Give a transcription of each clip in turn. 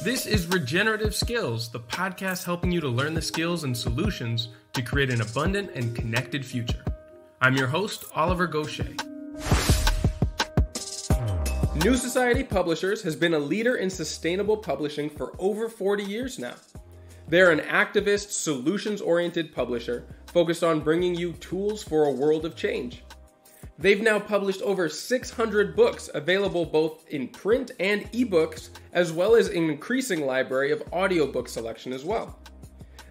This is Regenerative Skills, the podcast helping you to learn the skills and solutions to create an abundant and connected future. I'm your host, Oliver Gostch. New Society Publishers has been a leader in sustainable publishing for over 40 years now. They're an activist, solutions-oriented publisher focused on bringing you tools for a world of change. They've now published over 600 books available both in print and ebooks, as well as an increasing library of audiobook selection as well.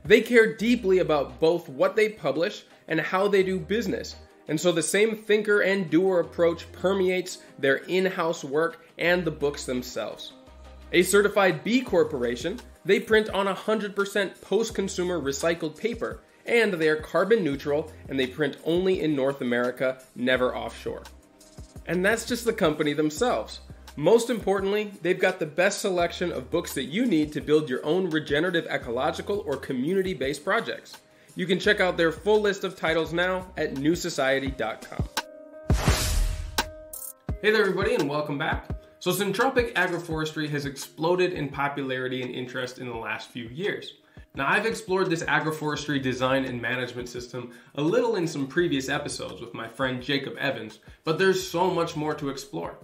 They care deeply about both what they publish and how they do business, and so the same thinker and doer approach permeates their in-house work and the books themselves. A certified B Corporation, they print on 100% post-consumer recycled paper, and they are carbon neutral, and they print only in North America, never offshore. And that's just the company themselves. Most importantly, they've got the best selection of books that you need to build your own regenerative ecological or community-based projects. You can check out their full list of titles now at newsociety.com. Hey there everybody, and welcome back. So Syntropic Agroforestry has exploded in popularity and interest in the last few years. Now, I've explored this agroforestry design and management system a little in some previous episodes with my friend Jacob Evans, but there's so much more to explore.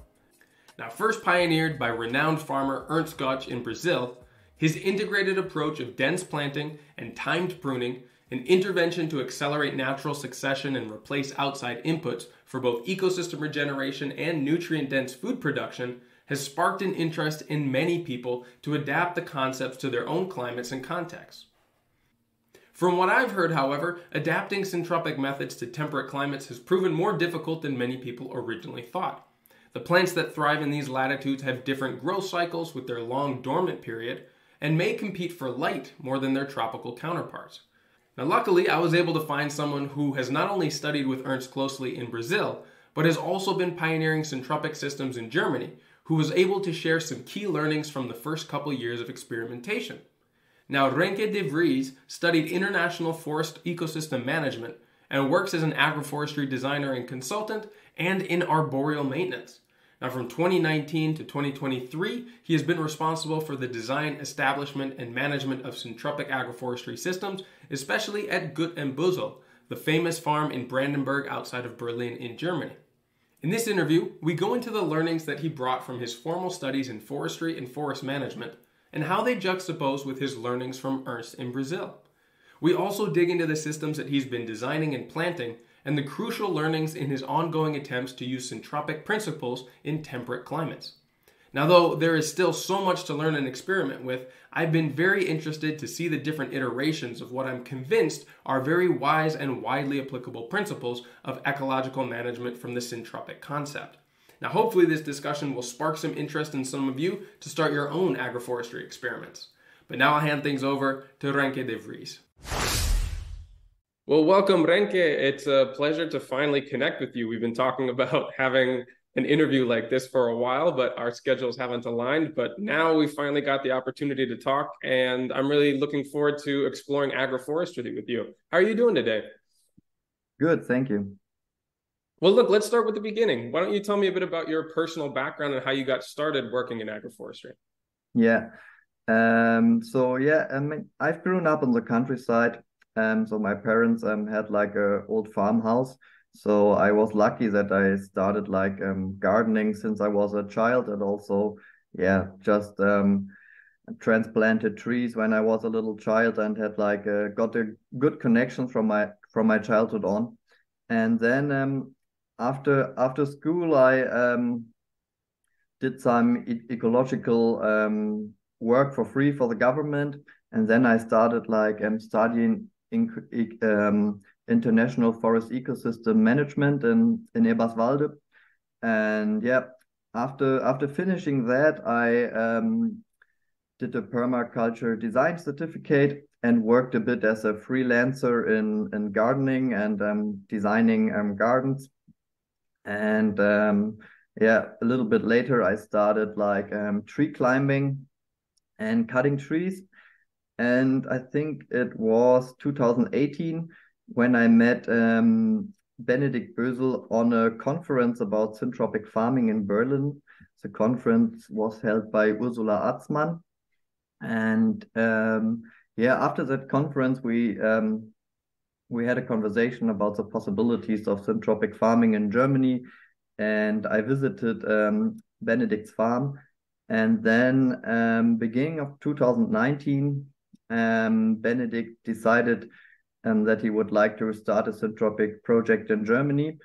Now, first pioneered by renowned farmer Ernst Gostch in Brazil, his integrated approach of dense planting and timed pruning, an intervention to accelerate natural succession and replace outside inputs for both ecosystem regeneration and nutrient-dense food production, has sparked an interest in many people to adapt the concepts to their own climates and contexts. From what I've heard, however, adapting syntropic methods to temperate climates has proven more difficult than many people originally thought. The plants that thrive in these latitudes have different growth cycles with their long dormant period and may compete for light more than their tropical counterparts. Now, luckily, I was able to find someone who has not only studied with Ernst closely in Brazil, but has also been pioneering syntropic systems in Germany, who was able to share some key learnings from the first couple years of experimentation. Now, Renke De Vries studied international forest ecosystem management and works as an agroforestry designer and consultant and in arboreal maintenance. Now, from 2019 to 2023, he has been responsible for the design, establishment, and management of syntropic agroforestry systems, especially at Gut and Bussel, the famous farm in Brandenburg outside of Berlin in Germany. In this interview, we go into the learnings that he brought from his formal studies in forestry and forest management, and how they juxtapose with his learnings from Ernst in Brazil. We also dig into the systems that he's been designing and planting, and the crucial learnings in his ongoing attempts to use syntropic principles in temperate climates. Now, though there is still so much to learn and experiment with, I've been very interested to see the different iterations of what I'm convinced are very wise and widely applicable principles of ecological management from the syntropic concept. Now, hopefully this discussion will spark some interest in some of you to start your own agroforestry experiments. But now I'll hand things over to Renke De Vries. Well, welcome, Renke. It's a pleasure to finally connect with you. We've been talking about having an interview like this for a while, but our schedules haven't aligned. But now we finally got the opportunity to talk, and I'm really looking forward to exploring agroforestry with you. How are you doing today? Good, thank you. Well, look, let's start with the beginning. Why don't you tell me a bit about your personal background and how you got started working in agroforestry? Yeah. I've grown up in the countryside. So my parents had like a old farmhouse. So I was lucky that I started like gardening since I was a child, and also just transplanted trees when I was a little child, and had like got a good connection from my childhood on. And then after school I did some ecological work for free for the government, and then I started like studying international forest ecosystem management in Eberswalde. And after finishing that, I did a permaculture design certificate and worked a bit as a freelancer in gardening and designing gardens. And a little bit later I started like tree climbing and cutting trees. And I think it was 2018 when I met Benedikt Bösel on a conference about syntropic farming in Berlin. The conference was held by Ursula Atzmann. And yeah, after that conference, we had a conversation about the possibilities of syntropic farming in Germany, and I visited Benedict's farm. And then beginning of 2019, Benedict decided that he would like to start a syntropic project in Germany.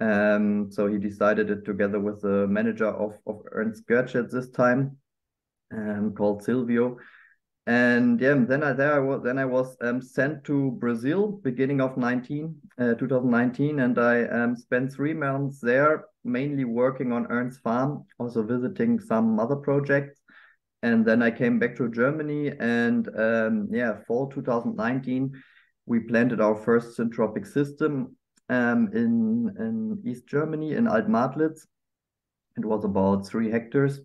So he decided it together with the manager of Ernst Gostch at this time, called Silvio. And yeah, then I was sent to Brazil beginning of 2019, and I spent 3 months there, mainly working on Ernst's farm, also visiting some other projects. And then I came back to Germany, and yeah, fall 2019, we planted our first syntropic system in East Germany, in Altmartlitz. It was about 3 hectares.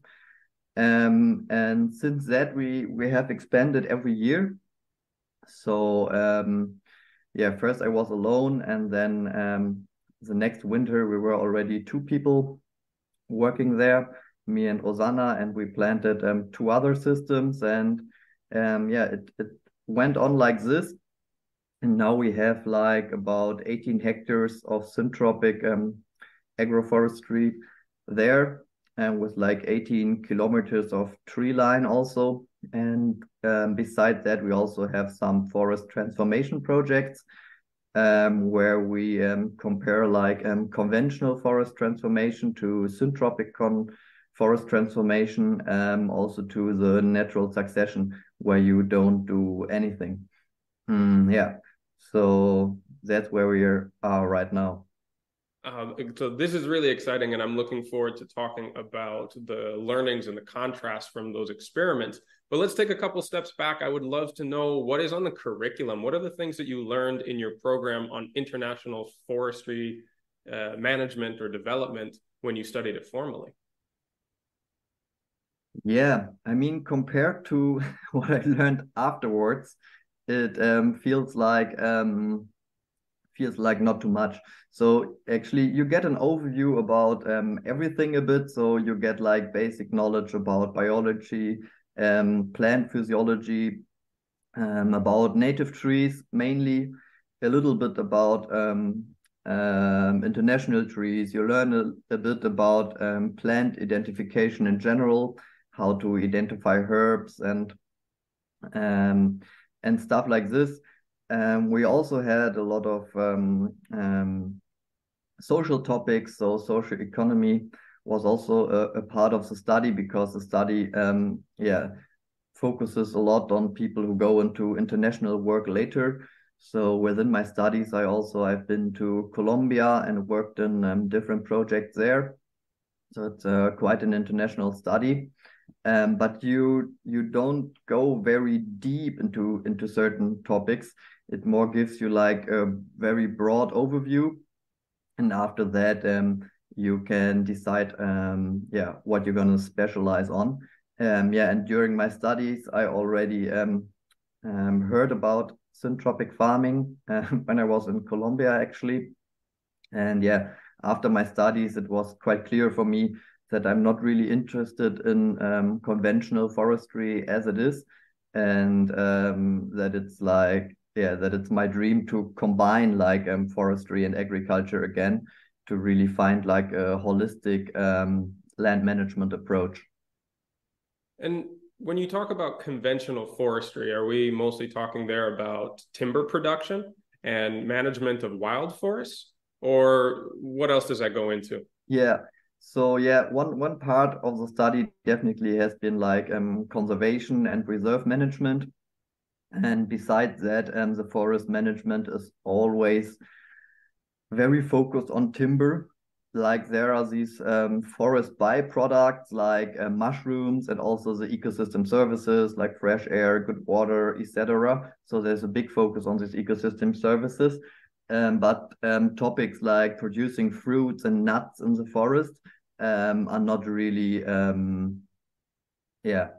And since that, we have expanded every year. So yeah, first I was alone, and then the next winter we were already 2 people working there, me and Rosanna, and we planted 2 other systems, and yeah, it went on like this. And now we have like about 18 hectares of syntropic agroforestry there, and with like 18 kilometers of tree line also. And besides that, we also have some forest transformation projects where we compare like conventional forest transformation to syntropic forest transformation, also to the natural succession where you don't do anything. Yeah, so that's where we are right now. So this is really exciting, and I'm looking forward to talking about the learnings and the contrast from those experiments. But let's take a couple steps back. I would love to know what is on the curriculum. What are the things that you learned in your program on international forestry management or development when you studied it formally? Yeah, I mean, compared to what I learned afterwards, it feels like not too much. So actually, you get an overview about everything a bit. So you get like basic knowledge about biology, plant physiology, about native trees mainly, a little bit about international trees. You learn a bit about plant identification in general, how to identify herbs and stuff like this. We also had a lot of social topics. So social economy was also a part of the study, because the study yeah, focuses a lot on people who go into international work later. So within my studies, I've been to Colombia and worked in different projects there. So it's quite an international study. But you don't go very deep into certain topics. It more gives you like a very broad overview, and after that you can decide yeah, what you're going to specialize on. Yeah, and during my studies I already heard about syntropic farming when I was in Colombia actually. And yeah, after my studies it was quite clear for me that I'm not really interested in conventional forestry as it is, and that it's like, yeah, that it's my dream to combine like forestry and agriculture again, to really find like a holistic land management approach. And when you talk about conventional forestry, are we mostly talking there about timber production and management of wild forests, or what else does that go into? Yeah. So yeah, one part of the study definitely has been like conservation and reserve management. And besides that, the forest management is always very focused on timber. Like there are these forest byproducts like mushrooms, and also the ecosystem services like fresh air, good water, etc. So there's a big focus on these ecosystem services. But topics like producing fruits and nuts in the forest are not really yeah,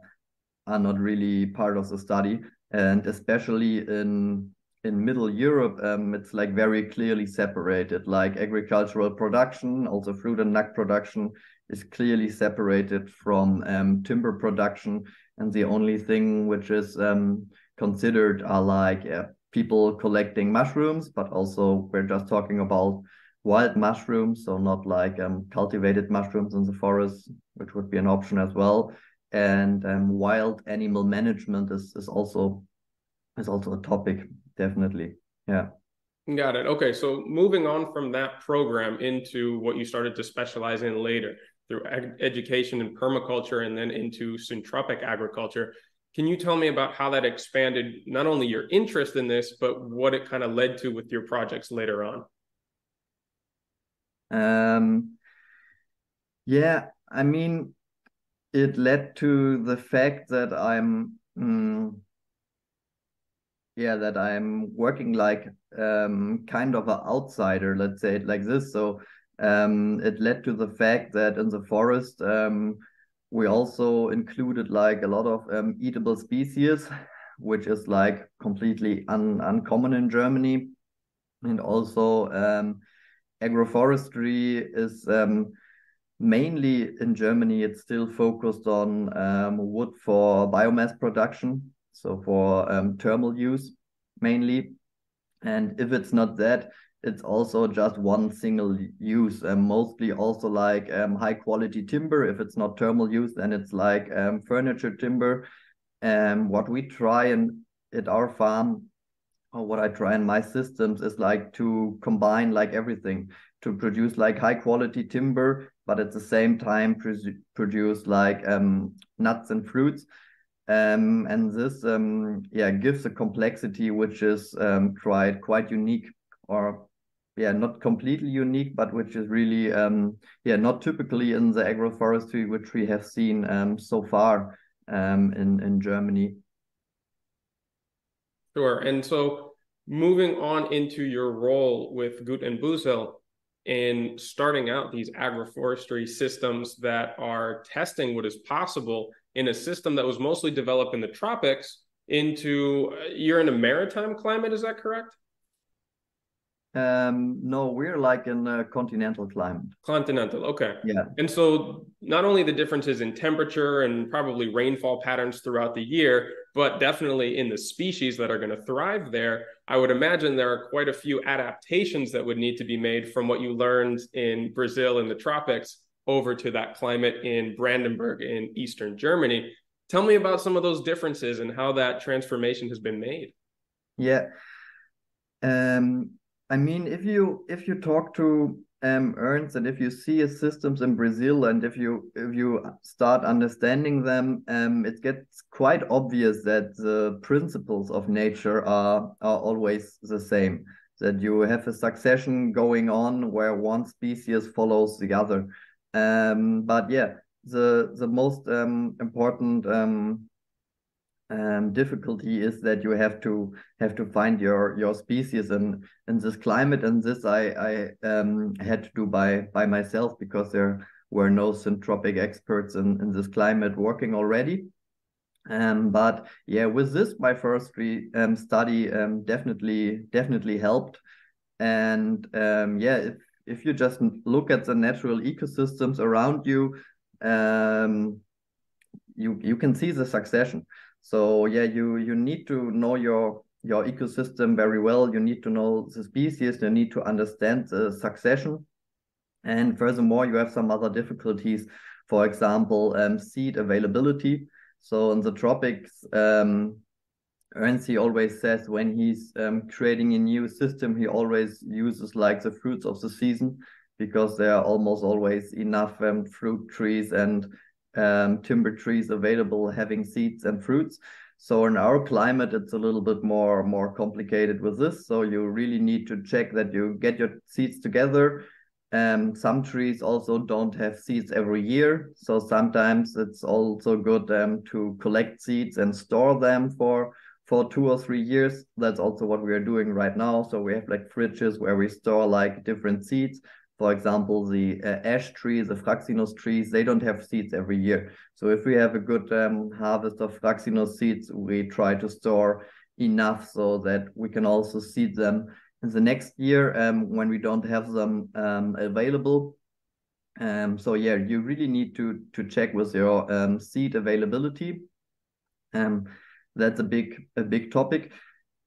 are not really part of the study. And especially in Middle Europe, it's like very clearly separated, like agricultural production, also fruit and nut production, is clearly separated from timber production, and the only thing which is considered are like people collecting mushrooms, but also we're just talking about wild mushrooms, so not like cultivated mushrooms in the forest, which would be an option as well. And wild animal management is also a topic, definitely. Yeah. Got it. Okay, so moving on from that program into what you started to specialize in later through education in permaculture and then into syntropic agriculture. Can you tell me about how that expanded not only your interest in this, but what it kind of led to with your projects later on? Yeah, I mean, it led to the fact that that I'm working like kind of an outsider, let's say it like this. So it led to the fact that in the forest we also included like a lot of eatable species, which is like completely uncommon in Germany. And also agroforestry is mainly in Germany, it's still focused on wood for biomass production, so for thermal use mainly. And if it's not that, it's also just one single use, mostly also like high quality timber. If it's not thermal use, then it's like furniture timber. What we try at our farm, or what I try in my systems, is like to combine like everything to produce like high quality timber, but at the same time produce like nuts and fruits. And this gives a complexity which is quite unique, or not completely unique, but which is really not typically in the agroforestry which we have seen so far in Germany. Sure. And so moving on into your role with Gut and Buzel in starting out these agroforestry systems that are testing what is possible in a system that was mostly developed in the tropics into, you're in a maritime climate, is that correct? No, we're like in a continental climate. Continental, okay. Yeah. And so not only the differences in temperature and probably rainfall patterns throughout the year, but definitely in the species that are going to thrive there, I would imagine there are quite a few adaptations that would need to be made from what you learned in Brazil in the tropics over to that climate in Brandenburg in Eastern Germany. Tell me about some of those differences and how that transformation has been made. Yeah. I mean, if you talk to Ernst, and if you see his systems in Brazil, and if you start understanding them, it gets quite obvious that the principles of nature are always the same. That you have a succession going on where one species follows the other. But yeah, the most important difficulty is that you have to find your species in this climate, and this I had to do by myself, because there were no syntropic experts in this climate working already. But yeah, with this my first study definitely helped. And if you just look at the natural ecosystems around you, you can see the succession. So yeah, you need to know your ecosystem very well. You need to know the species. You need to understand the succession. And furthermore, you have some other difficulties. For example, seed availability. So in the tropics, Ernst always says when he's creating a new system, he always uses like the fruits of the season, because there are almost always enough fruit trees and timber trees available having seeds and fruits. So in our climate, it's a little bit more complicated with this. So you really need to check that you get your seeds together. Some trees also don't have seeds every year. So sometimes it's also good to collect seeds and store them for 2 or 3 years. That's also what we are doing right now. So we have like fridges where we store like different seeds. For example, the ash trees, the fraxinus trees, they don't have seeds every year. So if we have a good harvest of fraxinus seeds, we try to store enough so that we can also seed them in the next year when we don't have them available. So yeah, you really need to check with your seed availability. Um, that's a big topic.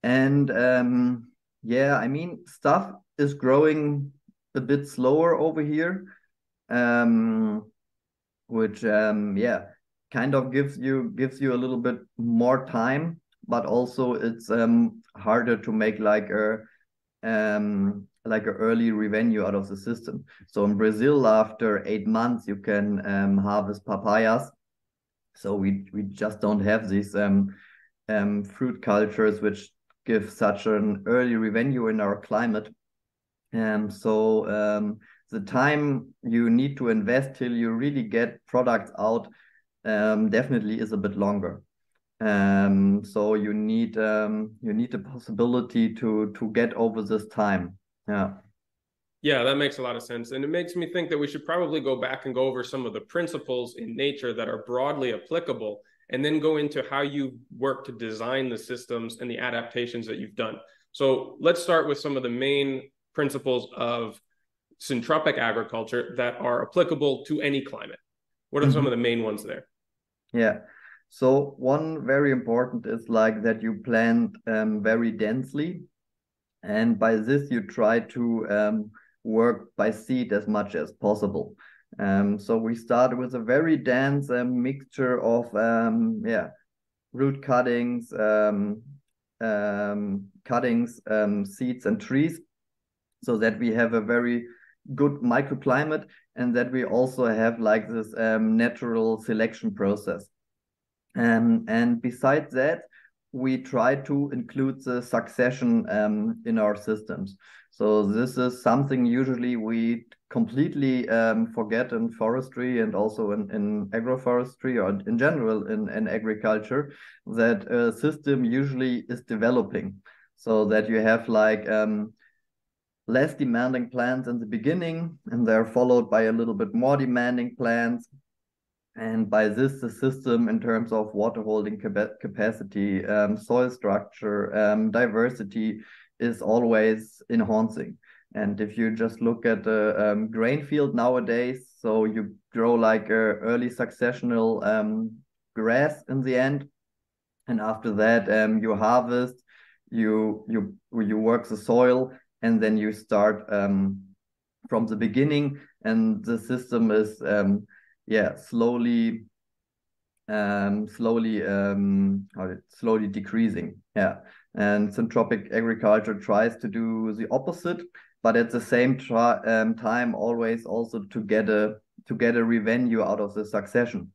And yeah, I mean, stuff is growing a bit slower over here, um, which yeah, kind of gives you a little bit more time, but also it's harder to make like a early revenue out of the system. So in Brazil, after 8 months, you can harvest papayas. So we just don't have these fruit cultures which give such an early revenue in our climate. So the time you need to invest till you really get products out definitely is a bit longer. So you need the possibility to get over this time. Yeah. Yeah, that makes a lot of sense. And it makes me think that we should probably go back and go over some of the principles in nature that are broadly applicable, and then go into how you work to design the systems and the adaptations that you've done. So let's start with some of the main principles of syntropic agriculture that are applicable to any climate. What are some of the main ones there? Yeah. So one very important is like that you plant very densely, and by this you try to work by seed as much as possible. So we start with a very dense mixture of yeah, root cuttings, seeds and trees, so that we have a very good microclimate, and that we also have like this natural selection process. And besides that, we try to include the succession in our systems. So this is something usually we completely forget in forestry, and also in agroforestry, or in general in agriculture, that a system usually is developing. So that you have like less demanding plants in the beginning, and they're followed by a little bit more demanding plants. And by this, the system in terms of water holding capacity, soil structure, diversity is always enhancing. And if you just look at the grain field nowadays, so you grow like a early successional grass in the end, and after that you harvest, you work the soil, and then you start from the beginning, and the system is yeah, slowly decreasing. Yeah. And syntropic agriculture tries to do the opposite, but at the same time always also to get a revenue out of the succession.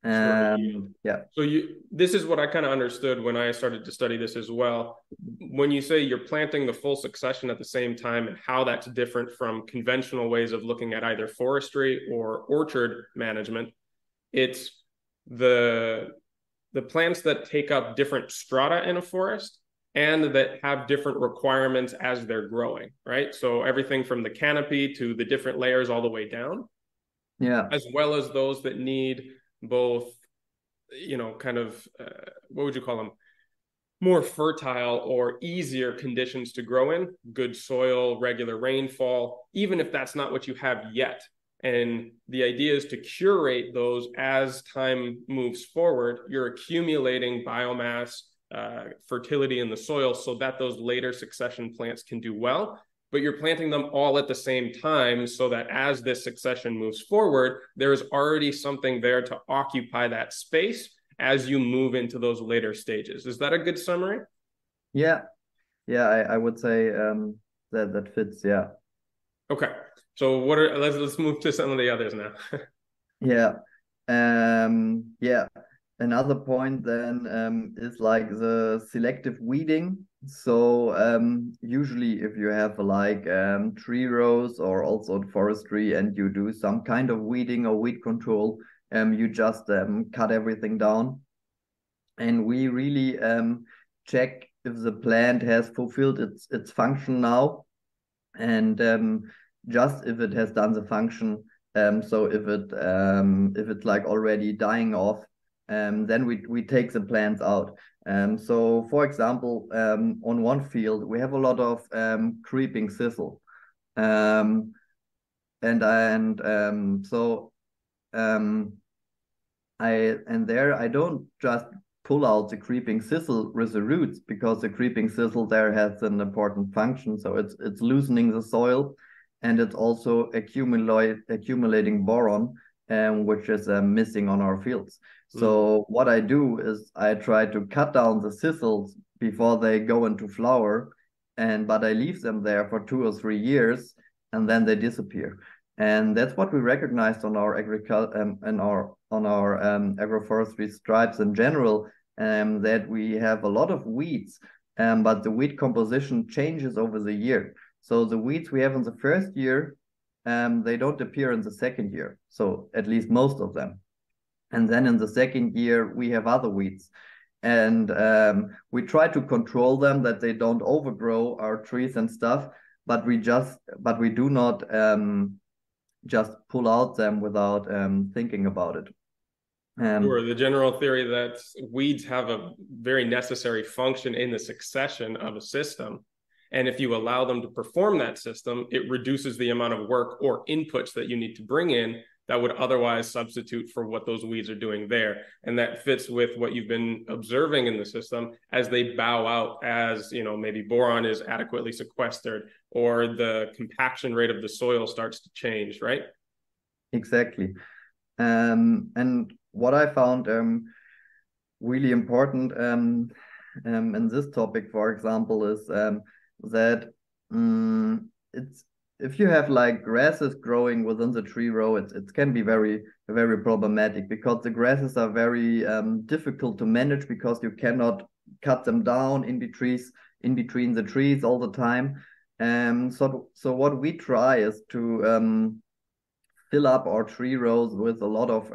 Sure. Yeah. So this is what I kind of understood when I started to study this as well. When you say you're planting the full succession at the same time, and how that's different from conventional ways of looking at either forestry or orchard management, it's the plants that take up different strata in a forest and that have different requirements as they're growing, right? So everything from the canopy to the different layers all the way down, Yeah. as well as those that need both, kind of, what would you call them? More fertile or easier conditions to grow in, good soil, regular rainfall, even if that's not what you have yet. And the idea is to curate those as time moves forward. You're accumulating biomass, fertility in the soil, so that those later succession plants can do well. But you're planting them all at the same time, so that as this succession moves forward, there is already something there to occupy that space as you move into those later stages. Is that a good summary? Yeah. Yeah, I would say that fits. Yeah. Okay. So let's move to some of the others now. Yeah. Yeah. Another point then is like the selective weeding. So usually if you have like tree rows, or also forestry, and you do some kind of weeding or weed control, you just cut everything down. And we really check if the plant has fulfilled its function now, and just if it has done the function. So if it's like already dying off, then we take the plants out. So for example, on one field we have a lot of creeping thistle. Um, so um, I don't just pull out the creeping thistle with the roots, because the creeping thistle there has an important function. So it's loosening the soil, and it's also accumulating boron, which is missing on our fields. So what I do is I try to cut down the thistles before they go into flower, but I leave them there for 2 or 3 years, and then they disappear. And that's what we recognized on our agroforestry stripes in general, that we have a lot of weeds, but the weed composition changes over the year. So the weeds we have in the first year, they don't appear in the second year. So at least most of them. And then in the second year, we have other weeds. And we try to control them, that they don't overgrow our trees and stuff, but we do not just pull out them without thinking about it. Sure. The general theory that weeds have a very necessary function in the succession of a system. And if you allow them to perform that system, it reduces the amount of work or inputs that you need to bring in that would otherwise substitute for what those weeds are doing there. And that fits with what you've been observing in the system as they bow out, as maybe boron is adequately sequestered, or the compaction rate of the soil starts to change, right? Exactly. And what I found really important in this topic, for example, is that it's if you have like grasses growing within the tree row, it can be very, very problematic, because the grasses are very difficult to manage, because you cannot cut them down in between the trees all the time. So what we try is to fill up our tree rows with a lot of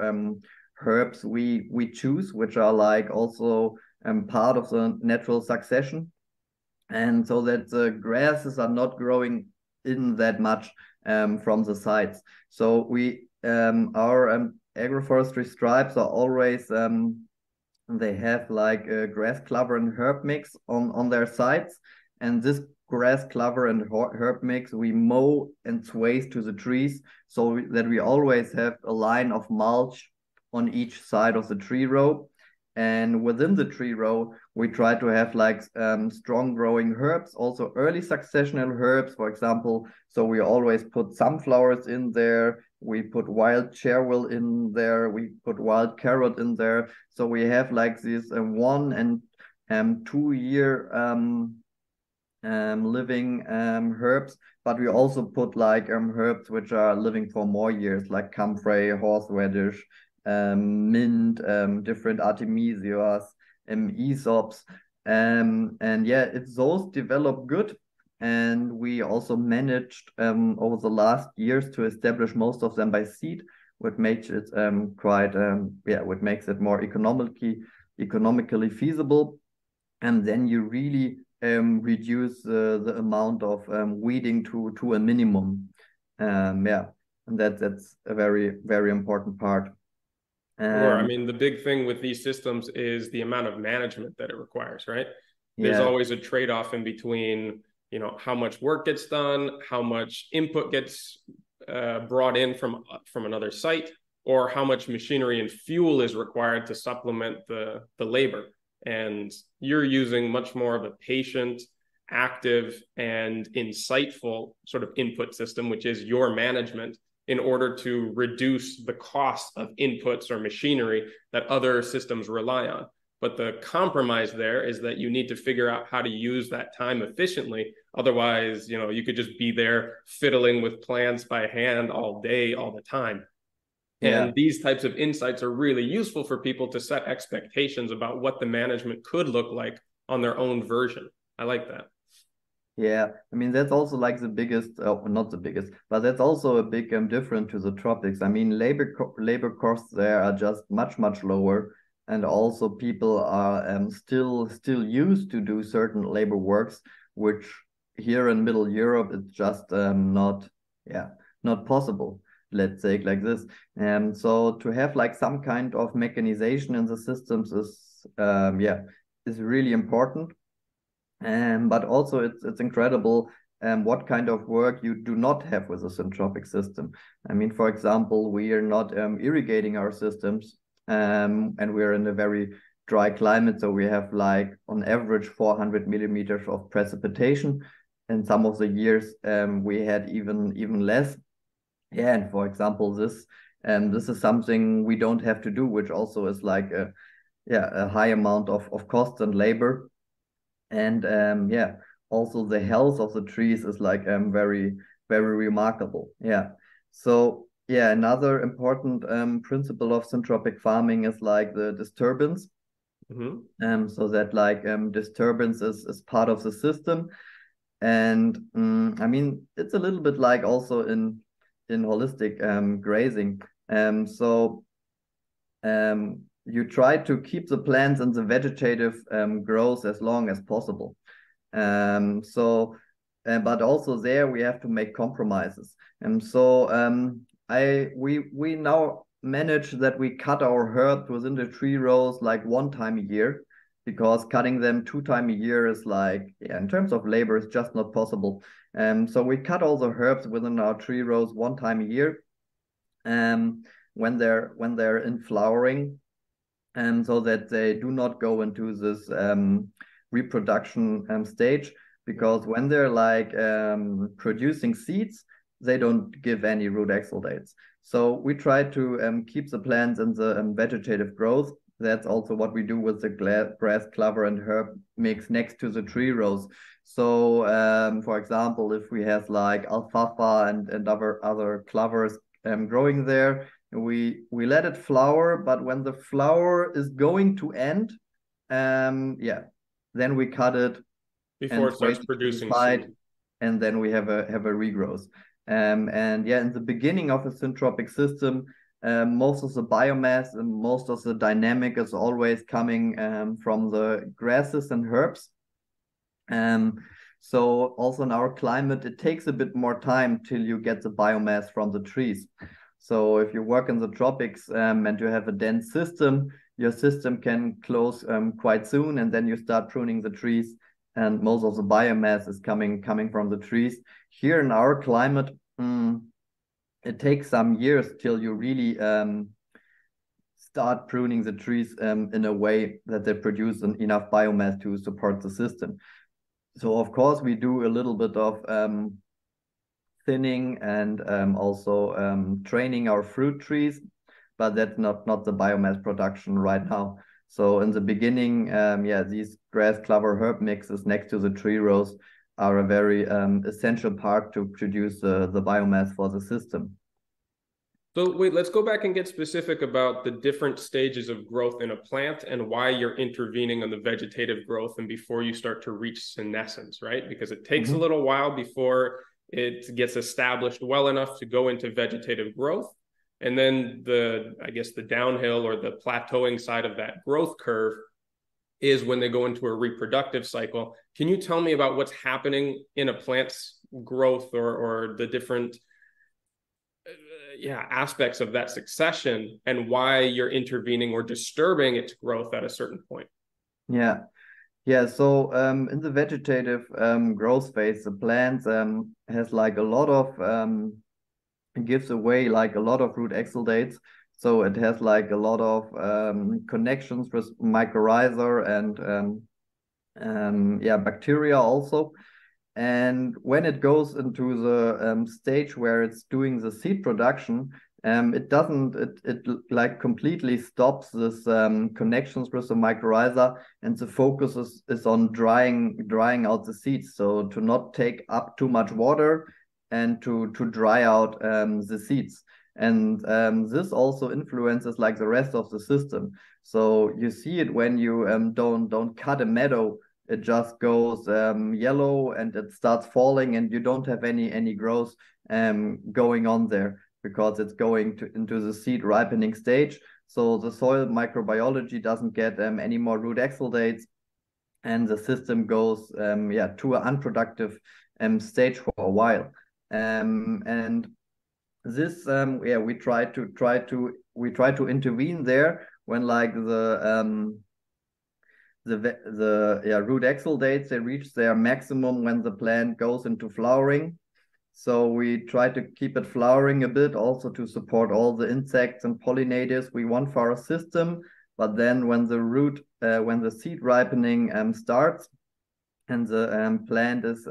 herbs we choose, which are like also part of the natural succession, and so that the grasses are not growing in that much from the sides. So our agroforestry stripes are always they have like a grass clover and herb mix on their sides, and this grass clover and herb mix we mow and sways to the trees, so that we always have a line of mulch on each side of the tree row. And within the tree row, we try to have like strong growing herbs, also early successional herbs, for example. So we always put sunflowers in there. We put wild chervil in there. We put wild carrot in there. So we have like these 1 and 2 year living herbs, but we also put like herbs which are living for more years, like comfrey, horseradish, mint, different artemisias, aesops, and yeah, those develop good. And we also managed over the last years to establish most of them by seed, which makes it which makes it more economically feasible. And then you really reduce the amount of weeding to a minimum. Yeah, and that's a very, very important part. Sure. I mean, the big thing with these systems is the amount of management that it requires, right? There's always a trade-off in between, how much work gets done, how much input gets brought in from another site, or how much machinery and fuel is required to supplement the labor. And you're using much more of a patient, active, and insightful sort of input system, which is your management, in order to reduce the cost of inputs or machinery that other systems rely on. But the compromise there is that you need to figure out how to use that time efficiently. Otherwise, you could just be there fiddling with plants by hand all day, all the time. And these types of insights are really useful for people to set expectations about what the management could look like on their own version. I like that. Yeah, I mean, that's also like the biggest, not the biggest, but that's also a big difference to the tropics. I mean, labor costs there are just much, much lower. And also people are still used to do certain labor works, which here in Middle Europe, it's just not possible. Let's say it like this. And so to have like some kind of mechanization in the systems is really important. But also it's incredible what kind of work you do not have with a syntropic system. I mean, for example, we are not irrigating our systems, and we're in a very dry climate, so we have like on average 400 millimeters of precipitation. In some of the years, we had even less. Yeah, and for example, this is something we don't have to do, which also is like a high amount of cost and labor. And yeah, also the health of the trees is like very, very remarkable. Yeah. So yeah, another important principle of syntropic farming is like the disturbance. So that like disturbance is part of the system. And I mean, it's a little bit like also in holistic grazing. So you try to keep the plants in the vegetative growth as long as possible. But also there we have to make compromises. We now manage that we cut our herbs within the tree rows like 1 time a year, because cutting them 2 times a year is like, yeah, in terms of labor, it's just not possible. So we cut all the herbs within our tree rows 1 time a year, when they're in flowering, so that they do not go into this reproduction stage, because when they're like producing seeds, they don't give any root exudates. So we try to keep the plants in the vegetative growth. That's also what we do with the grass, clover, and herb mix next to the tree rows. So, for example, if we have like alfalfa and other clovers growing there, we let it flower, but when the flower is going to end, yeah, then we cut it Before and it starts producing seed. and then we have a regrowth. And yeah, in the beginning of a syntropic system, most of the biomass and most of the dynamic is always coming from the grasses and herbs. So also in our climate, it takes a bit more time till you get the biomass from the trees. So if you work in the tropics and you have a dense system, your system can close quite soon, and then you start pruning the trees, and most of the biomass is coming from the trees. Here in our climate, it takes some years till you really start pruning the trees in a way that they produce enough biomass to support the system. So of course we do a little bit of thinning and also training our fruit trees, but that's not the biomass production right now. So in the beginning, yeah, these grass, clover, herb mixes next to the tree rows are a very essential part to produce the biomass for the system. So wait, let's go back and get specific about the different stages of growth in a plant and why you're intervening on the vegetative growth and before you start to reach senescence, right? Because it takes a little while before it gets established well enough to go into vegetative growth. And then I guess the downhill or the plateauing side of that growth curve is when they go into a reproductive cycle. Can you tell me about what's happening in a plant's growth or the different aspects of that succession and why you're intervening or disturbing its growth at a certain point? Yeah, so in the vegetative growth phase, the plant has like a lot of gives away like a lot of root exudates. So it has like a lot of connections with mycorrhiza and bacteria also. And when it goes into the stage where it's doing the seed production, it like completely stops this connections with the mycorrhiza, and the focus is on drying out the seeds. So to not take up too much water and to dry out the seeds. And this also influences like the rest of the system. So you see it when you don't cut a meadow. It just goes yellow and it starts falling, and you don't have any growth going on there because it's going into the seed ripening stage. So the soil microbiology doesn't get any more root exudates, and the system goes to an unproductive stage for a while. And this we try to intervene there when like the root axil dates, they reach their maximum when the plant goes into flowering. So we try to keep it flowering a bit, also to support all the insects and pollinators we want for our system. But then when the seed ripening starts and the plant is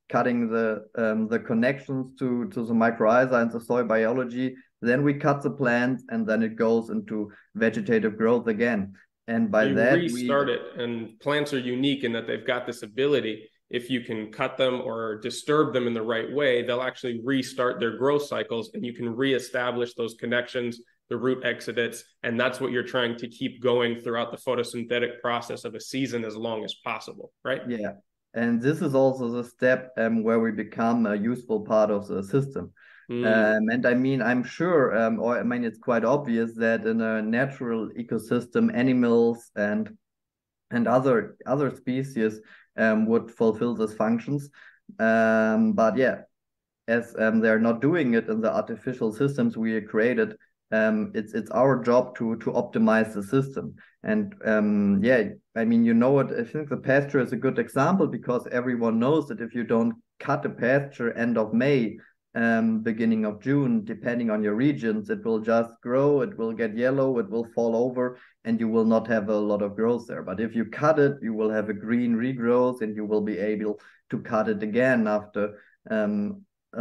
cutting the connections to the mycorrhiza and the soil biology, then we cut the plant and then it goes into vegetative growth again. And by You that restart it, and plants are unique in that they've got this ability. If you can cut them or disturb them in the right way, they'll actually restart their growth cycles, and you can reestablish those connections, the root exudates, and that's what you're trying to keep going throughout the photosynthetic process of a season as long as possible, right? Yeah. And this is also the step where we become a useful part of the system. And I mean, I'm sure, or I mean, it's quite obvious that in a natural ecosystem, animals and other species would fulfill these functions. But yeah, as they're not doing it in the artificial systems we created, it's our job to optimize the system. And yeah, I mean, you know what? I think the pasture is a good example because everyone knows that if you don't cut a pasture end of May, beginning of June, depending on your regions, it will just grow, it will get yellow, it will fall over, and you will not have a lot of growth there. But if you cut it, you will have a green regrowth and you will be able to cut it again after a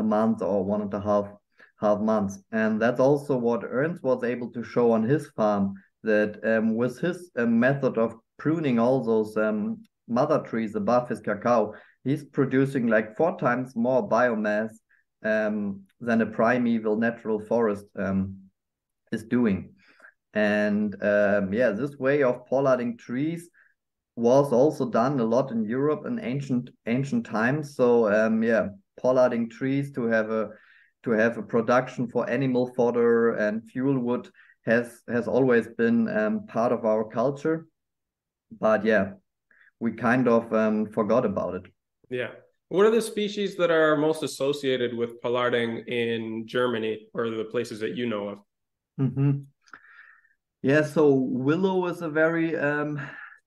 month or 1.5 months. And that's also what Ernst was able to show on his farm, that with his method of pruning all those mother trees above his cacao, he's producing like 4 times more biomass than a primeval natural forest is doing. And yeah, this way of pollarding trees was also done a lot in Europe in ancient times. So yeah, pollarding trees to have a production for animal fodder and fuel wood has always been part of our culture. But yeah, we kind of forgot about it. Yeah. What are the species that are most associated with pollarding in Germany or the places that you know of? Mm-hmm. Yeah, so willow is a very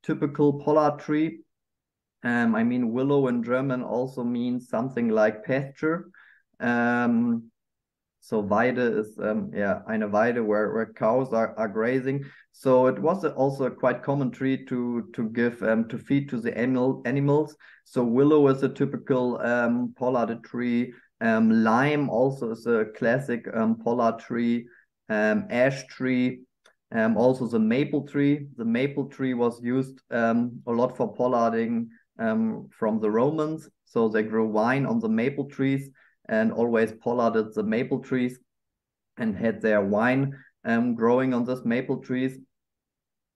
typical pollard tree. I mean, willow in German also means something like pasture. So Weide is yeah, eine Weide where cows are grazing. So it was also a quite common tree to give to feed to the animals. So willow is a typical pollard tree. Lime also is a classic pollard tree. Ash tree. Also the maple tree. The maple tree was used a lot for pollarding from the Romans. So they grew wine on the maple trees and always pollarded the maple trees and had their wine growing on these maple trees.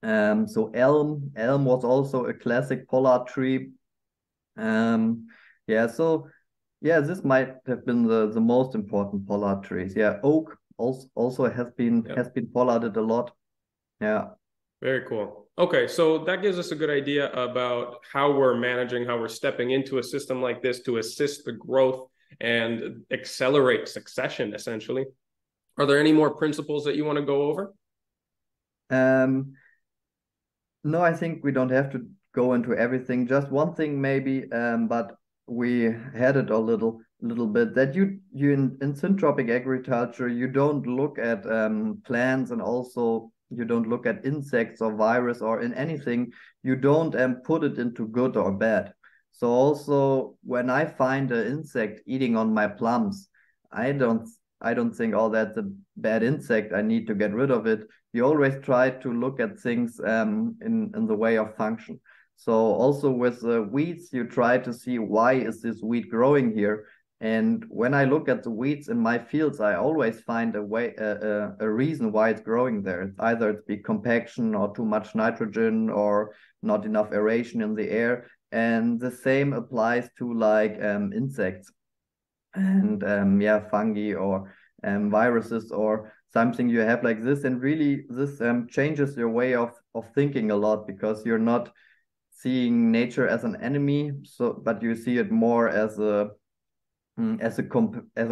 So elm was also a classic pollard tree. Yeah, so yeah, this might have been the most important pollard trees. Yeah, oak also has been pollarded a lot. Yeah. Very cool. Okay, so that gives us a good idea about how we're managing, how we're stepping into a system like this to assist the growth and accelerate succession, essentially. Are there any more principles that you want to go over? No, I think we don't have to go into everything. Just one thing maybe, but we had it a little bit that you in syntropic agriculture, you don't look at plants, and also you don't look at insects or virus or in anything. You don't put it into good or bad. So also when I find an insect eating on my plums, I don't think, oh, that's a bad insect, I need to get rid of it. You always try to look at things in the way of function. So also with weeds, you try to see, why is this weed growing here? And when I look at the weeds in my fields, I always find a reason why it's growing there. It's either it's big compaction or too much nitrogen or not enough aeration in the air. And the same applies to like insects and yeah, fungi or viruses or something you have like this. And really this changes your way of thinking a lot, because you're not seeing nature as an enemy, but you see it more as a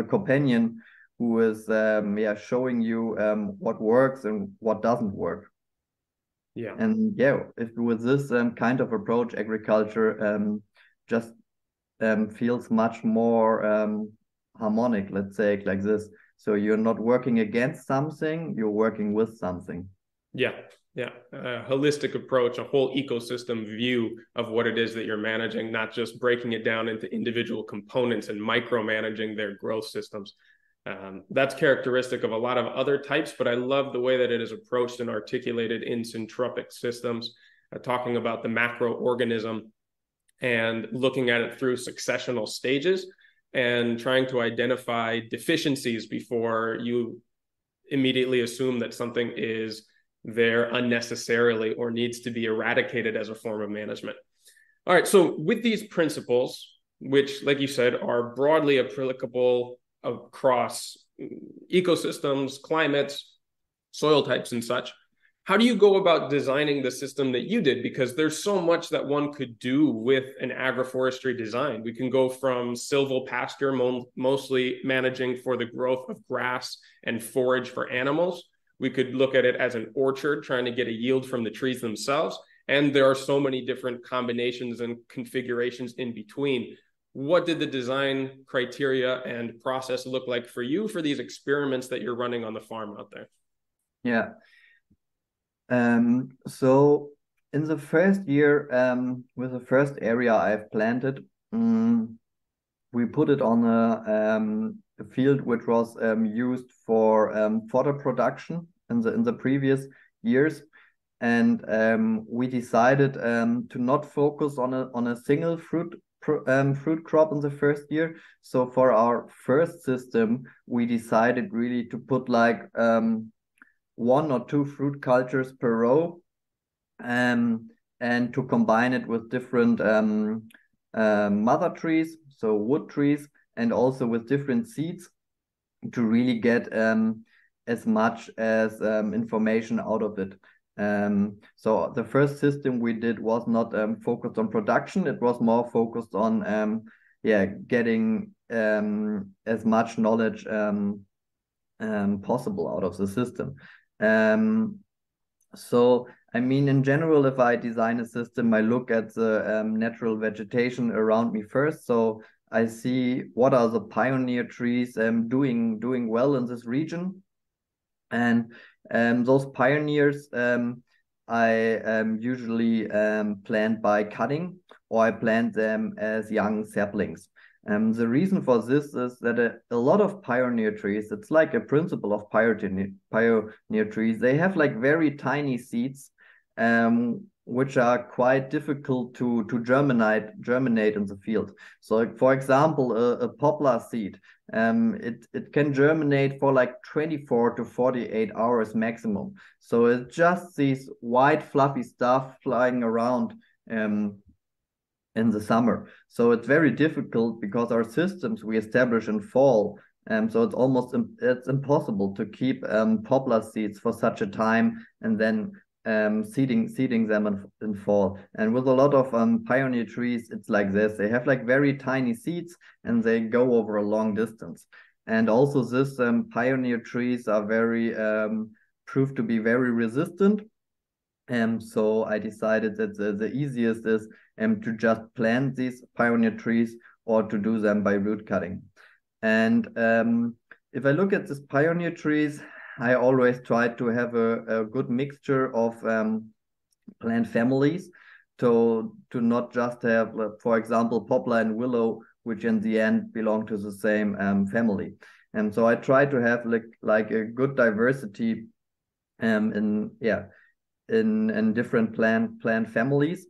companion who is yeah, showing you what works and what doesn't work. Yeah. And yeah, if with this kind of approach, agriculture just feels much more harmonic, let's say it like this. So you're not working against something, you're working with something. Yeah, yeah. A holistic approach, a whole ecosystem view of what it is that you're managing, not just breaking it down into individual components and micromanaging their growth systems. That's characteristic of a lot of other types, but I love the way that it is approached and articulated in syntropic systems, talking about the macroorganism and looking at it through successional stages and trying to identify deficiencies before you immediately assume that something is there unnecessarily or needs to be eradicated as a form of management. All right, so with these principles, which, like you said, are broadly applicable across ecosystems, climates, soil types, and such, how do you go about designing the system that you did? Because there's so much that one could do with an agroforestry design. We can go from silvopasture, mostly managing for the growth of grass and forage for animals. We could look at it as an orchard, trying to get a yield from the trees themselves. And there are so many different combinations and configurations in between. What did the design criteria and process look like for you for these experiments that you're running on the farm out there? Yeah. So in the first year, with the first area I've planted, we put it on a field which was used for fodder production in the previous years, and we decided to not focus on a single fruit crop in the first year. So for our first system, we decided really to put like one or two fruit cultures per row, and to combine it with different mother trees, so wood trees, and also with different seeds to really get as much as information out of it. So the first system we did was not focused on production. It was more focused on getting as much knowledge possible out of the system. So I mean, in general, if I design a system, I look at the natural vegetation around me first. So I see what are the pioneer trees doing well in this region, and those pioneers I usually plant by cutting, or I plant them as young saplings. The reason for this is that a lot of pioneer trees, it's like a principle of pioneer trees, they have like very tiny seeds, which are quite difficult to germinate in the field. So for example, a poplar seed, it can germinate for like 24 to 48 hours maximum. So it's just these white fluffy stuff flying around in the summer. So it's very difficult because our systems we establish in fall. So it's impossible to keep poplar seeds for such a time and then seeding them in fall. And with a lot of pioneer trees, it's like this. They have like very tiny seeds and they go over a long distance. And also this pioneer trees are very proved to be very resistant. So I decided that the easiest is to just plant these pioneer trees or to do them by root cutting. And if I look at these pioneer trees, I always try to have a good mixture of plant families to not just have, for example, poplar and willow, which in the end belong to the same family. And so I try to have like a good diversity in different plant families,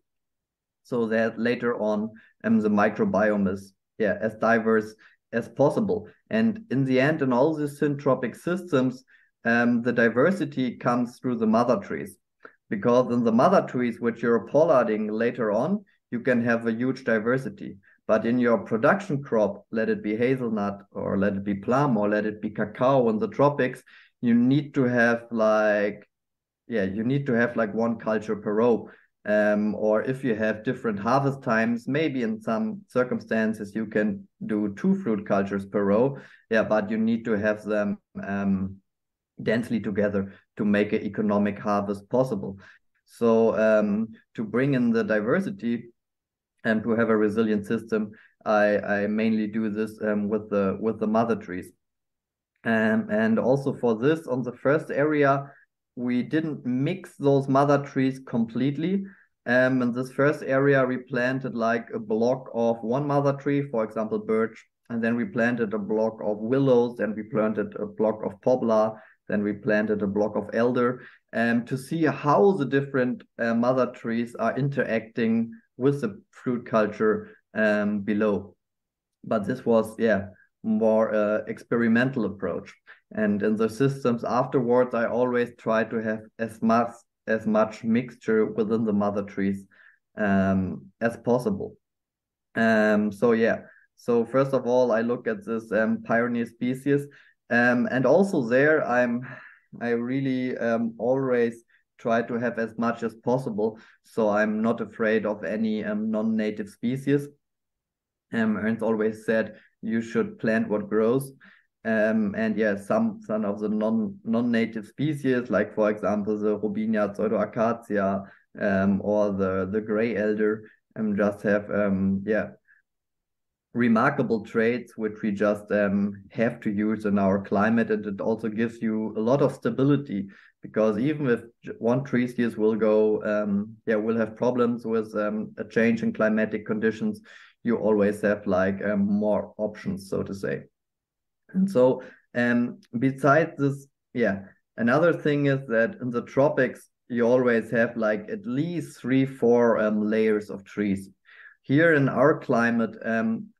so that later on the microbiome is as diverse as possible. And in the end, in all these syntropic systems, the diversity comes through the mother trees, because in the mother trees, which you're pollarding later on, you can have a huge diversity. But in your production crop, let it be hazelnut or let it be plum or let it be cacao in the tropics, you need to have like one culture per row. Or if you have different harvest times, maybe in some circumstances you can do 2 fruit cultures per row. But you need to have them densely together to make an economic harvest possible. So to bring in the diversity and to have a resilient system, I mainly do this with the mother trees. And also for this, on the first area, we didn't mix those mother trees completely. In this first area, we planted like a block of one mother tree, for example, birch, and then we planted a block of willows, then we planted a block of poplar, then we planted a block of elder, to see how the different mother trees are interacting with the fruit culture below. But this was, yeah, more experimental approach. And in the systems afterwards, I always try to have as much mixture within the mother trees as possible. So yeah, so first of all, I look at this pioneer species, and also there I really always try to have as much as possible. So I'm not afraid of any non-native species. Ernst always said you should plant what grows. And yeah, some of the non-native species, like for example the Robinia pseudoacacia or the gray elder, just have yeah, remarkable traits which we just have to use in our climate, and it also gives you a lot of stability, because even if one tree species will go yeah, will have problems with a change in climatic conditions, you always have like more options, so to say. And so besides this, yeah, another thing is that in the tropics you always have like at least 3-4 layers of trees. Here in our climate,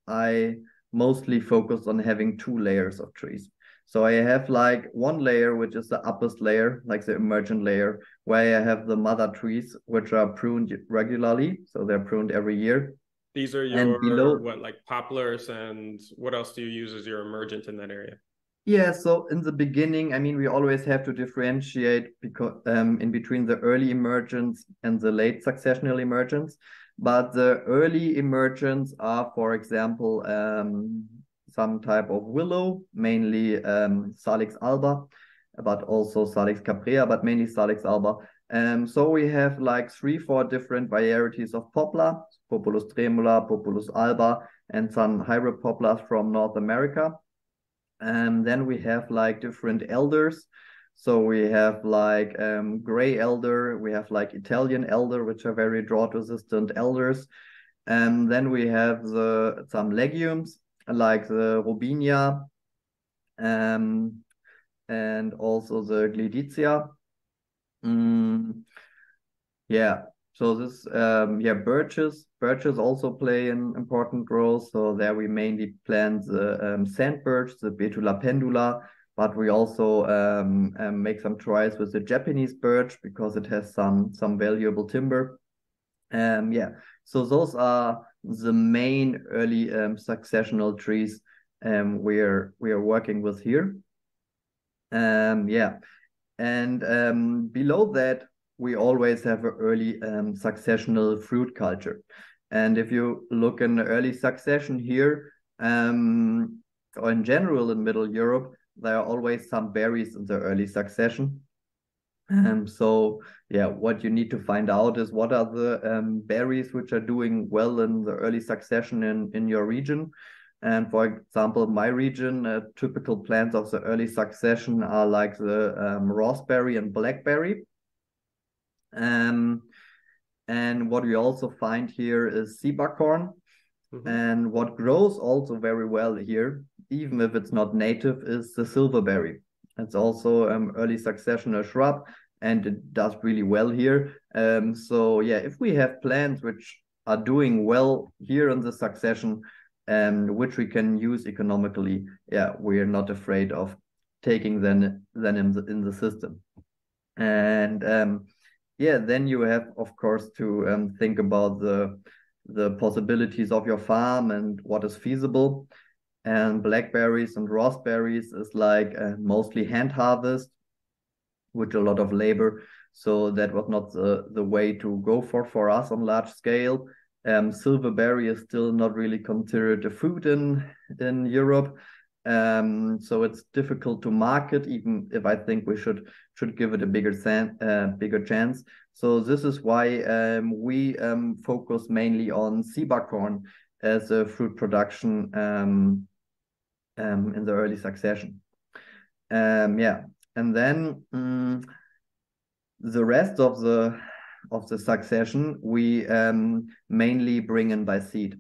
I mostly focus on having 2 layers of trees. So I have like one layer, which is the uppest layer, like the emergent layer, where I have the mother trees, which are pruned regularly. So they're pruned every year. These are And your, below, what, like poplars, and what else do you use as your emergent in that area? yeah, so in the beginning, I mean, we always have to differentiate because in between the early emergence and the late successional emergence. But the early emergence are, for example, some type of willow, mainly Salix alba, but also Salix caprea, but mainly Salix alba. So we have like 3-4 different varieties of poplar, Populus tremula, Populus alba, and some hybrid poplars from North America. And then we have like different elders. So we have like gray elder, we have like Italian elder, which are very drought resistant elders. And then we have some legumes like the Robinia and also the Gledicia. Yeah, so this yeah, birches also play an important role. So there we mainly plant the sand birch, the Betula pendula, but we also make some tries with the Japanese birch because it has some valuable timber. Yeah, so those are the main early successional trees we are working with here. Yeah, and below that we always have an early successional fruit culture. And if you look in the early succession here, or in general in Middle Europe, there are always some berries in the early succession. So yeah, what you need to find out is what are the berries which are doing well in the early succession in your region. And for example, my region, typical plants of the early succession are like the raspberry and blackberry. And what we also find here is sea buckthorn. And what grows also very well here, even if it's not native, is the silverberry. It's also early successional shrub, and it does really well here. So yeah, if we have plants which are doing well here in the succession, which we can use economically, yeah, we're not afraid of taking them in the system. And yeah, then you have, of course, to think about the possibilities of your farm and what is feasible. And blackberries and raspberries is like mostly hand harvest, with a lot of labor. So that was not the way to go for us on large scale. Silverberry is still not really considered a food in Europe. So it's difficult to market, even if I think we should give it a bigger chance. So this is why we focus mainly on sea buckhorn as a fruit production in the early succession. Yeah, and then the rest of the succession we mainly bring in by seed.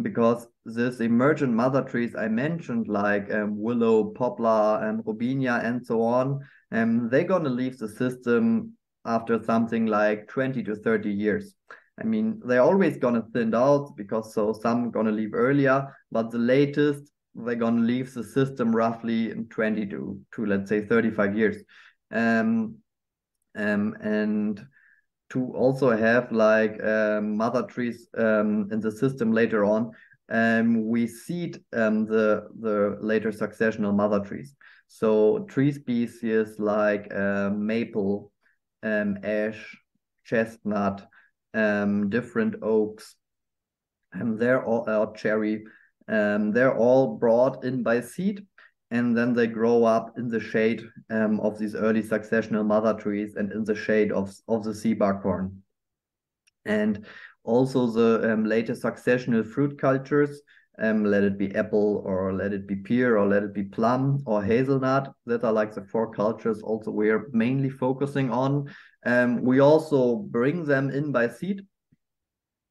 Because this emergent mother trees I mentioned, like willow, poplar, and robinia, and so on, they're gonna leave the system after something like 20 to 30 years. I mean, they're always gonna thin out because some gonna leave earlier, but the latest they're gonna leave the system roughly in 20 to let's say 35 years. And to also have like mother trees in the system later on, we seed the later successional mother trees. So tree species like maple, ash, chestnut, different oaks, and they're all cherry. They're all brought in by seed, and then they grow up in the shade of these early successional mother trees and in the shade of the sea buckhorn. And also the later successional fruit cultures, let it be apple or let it be pear or let it be plum or hazelnut, that are like the 4 cultures also we're mainly focusing on. We also bring them in by seed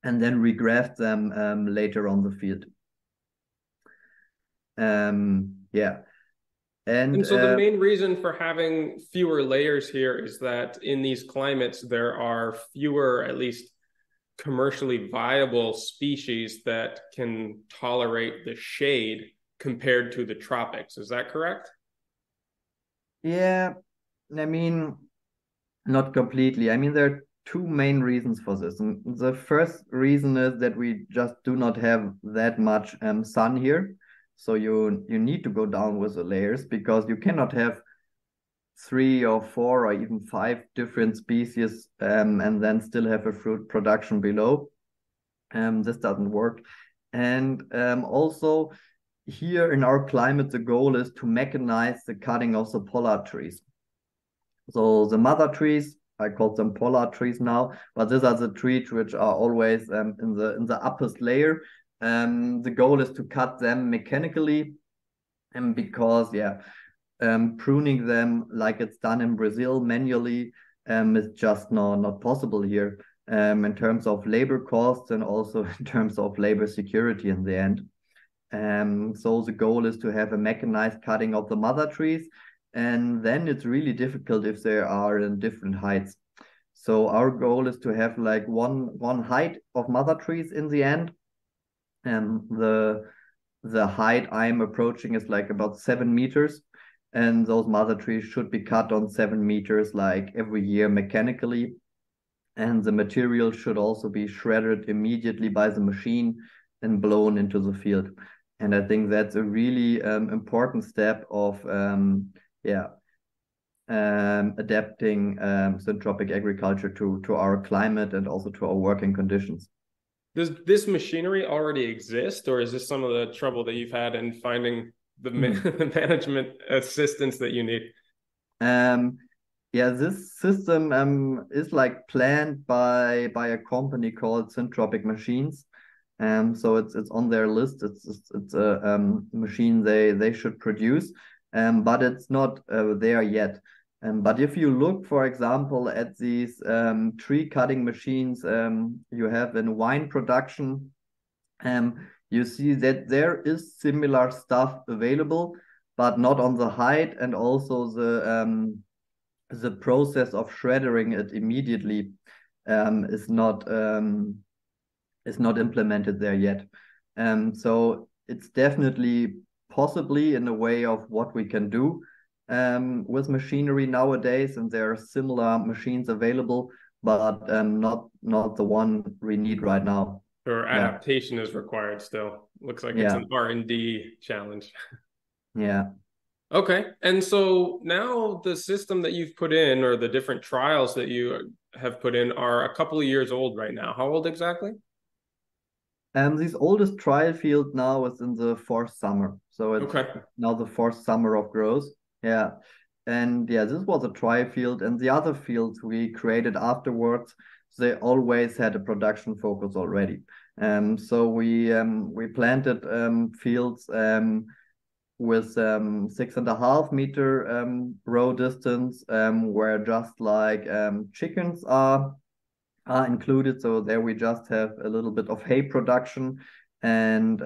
and then regraft them later on the field. Yeah. And so the main reason for having fewer layers here is that in these climates, there are fewer, at least commercially viable species that can tolerate the shade compared to the tropics. Is that correct? Yeah, I mean, not completely. I mean, there are 2 main reasons for this. And the first reason is that we just do not have that much sun here. So you need to go down with the layers because you cannot have 3 or 4 or even 5 different species and then still have a fruit production below. This doesn't work. And also here in our climate, the goal is to mechanize the cutting of the pollard trees. So the mother trees, I call them pollard trees now, but these are the trees which are always in the uppest layer. The goal is to cut them mechanically, and because pruning them like it's done in Brazil manually is just not possible here in terms of labor costs and also in terms of labor security in the end. So the goal is to have a mechanized cutting of the mother trees, and then it's really difficult if they are in different heights. So our goal is to have like one height of mother trees in the end. And the height I'm approaching is like about 7 meters. And those mother trees should be cut on 7 meters like every year mechanically. And the material should also be shredded immediately by the machine and blown into the field. And I think that's a really important step of adapting syntropic agriculture to our climate and also to our working conditions. Does this machinery already exist, or is this some of the trouble that you've had in finding the management assistance that you need? Yeah, this system is like planned by a company called Syntropic Machines. So it's on their list. It's a machine they should produce, but it's not there yet. But if you look, for example, at these tree cutting machines you have in wine production, you see that there is similar stuff available, but not on the height, and also the process of shredding it immediately is not implemented there yet. So it's definitely possibly in a way of what we can do with machinery nowadays, and there are similar machines available, but not the one we need right now. Or adaptation is required still. Looks like it's an R&D challenge. Yeah. Okay. And so now the system that you've put in, or the different trials that you have put in, are a couple of years old right now. How old exactly? This oldest trial field now is in the 4th summer. So it's Okay. now the fourth summer of growth. Yeah. And yeah, this was a try field. And the other fields we created afterwards, they always had a production focus already. So we planted fields with 6.5 meter row distance, where just like chickens are included. So there we just have a little bit of hay production and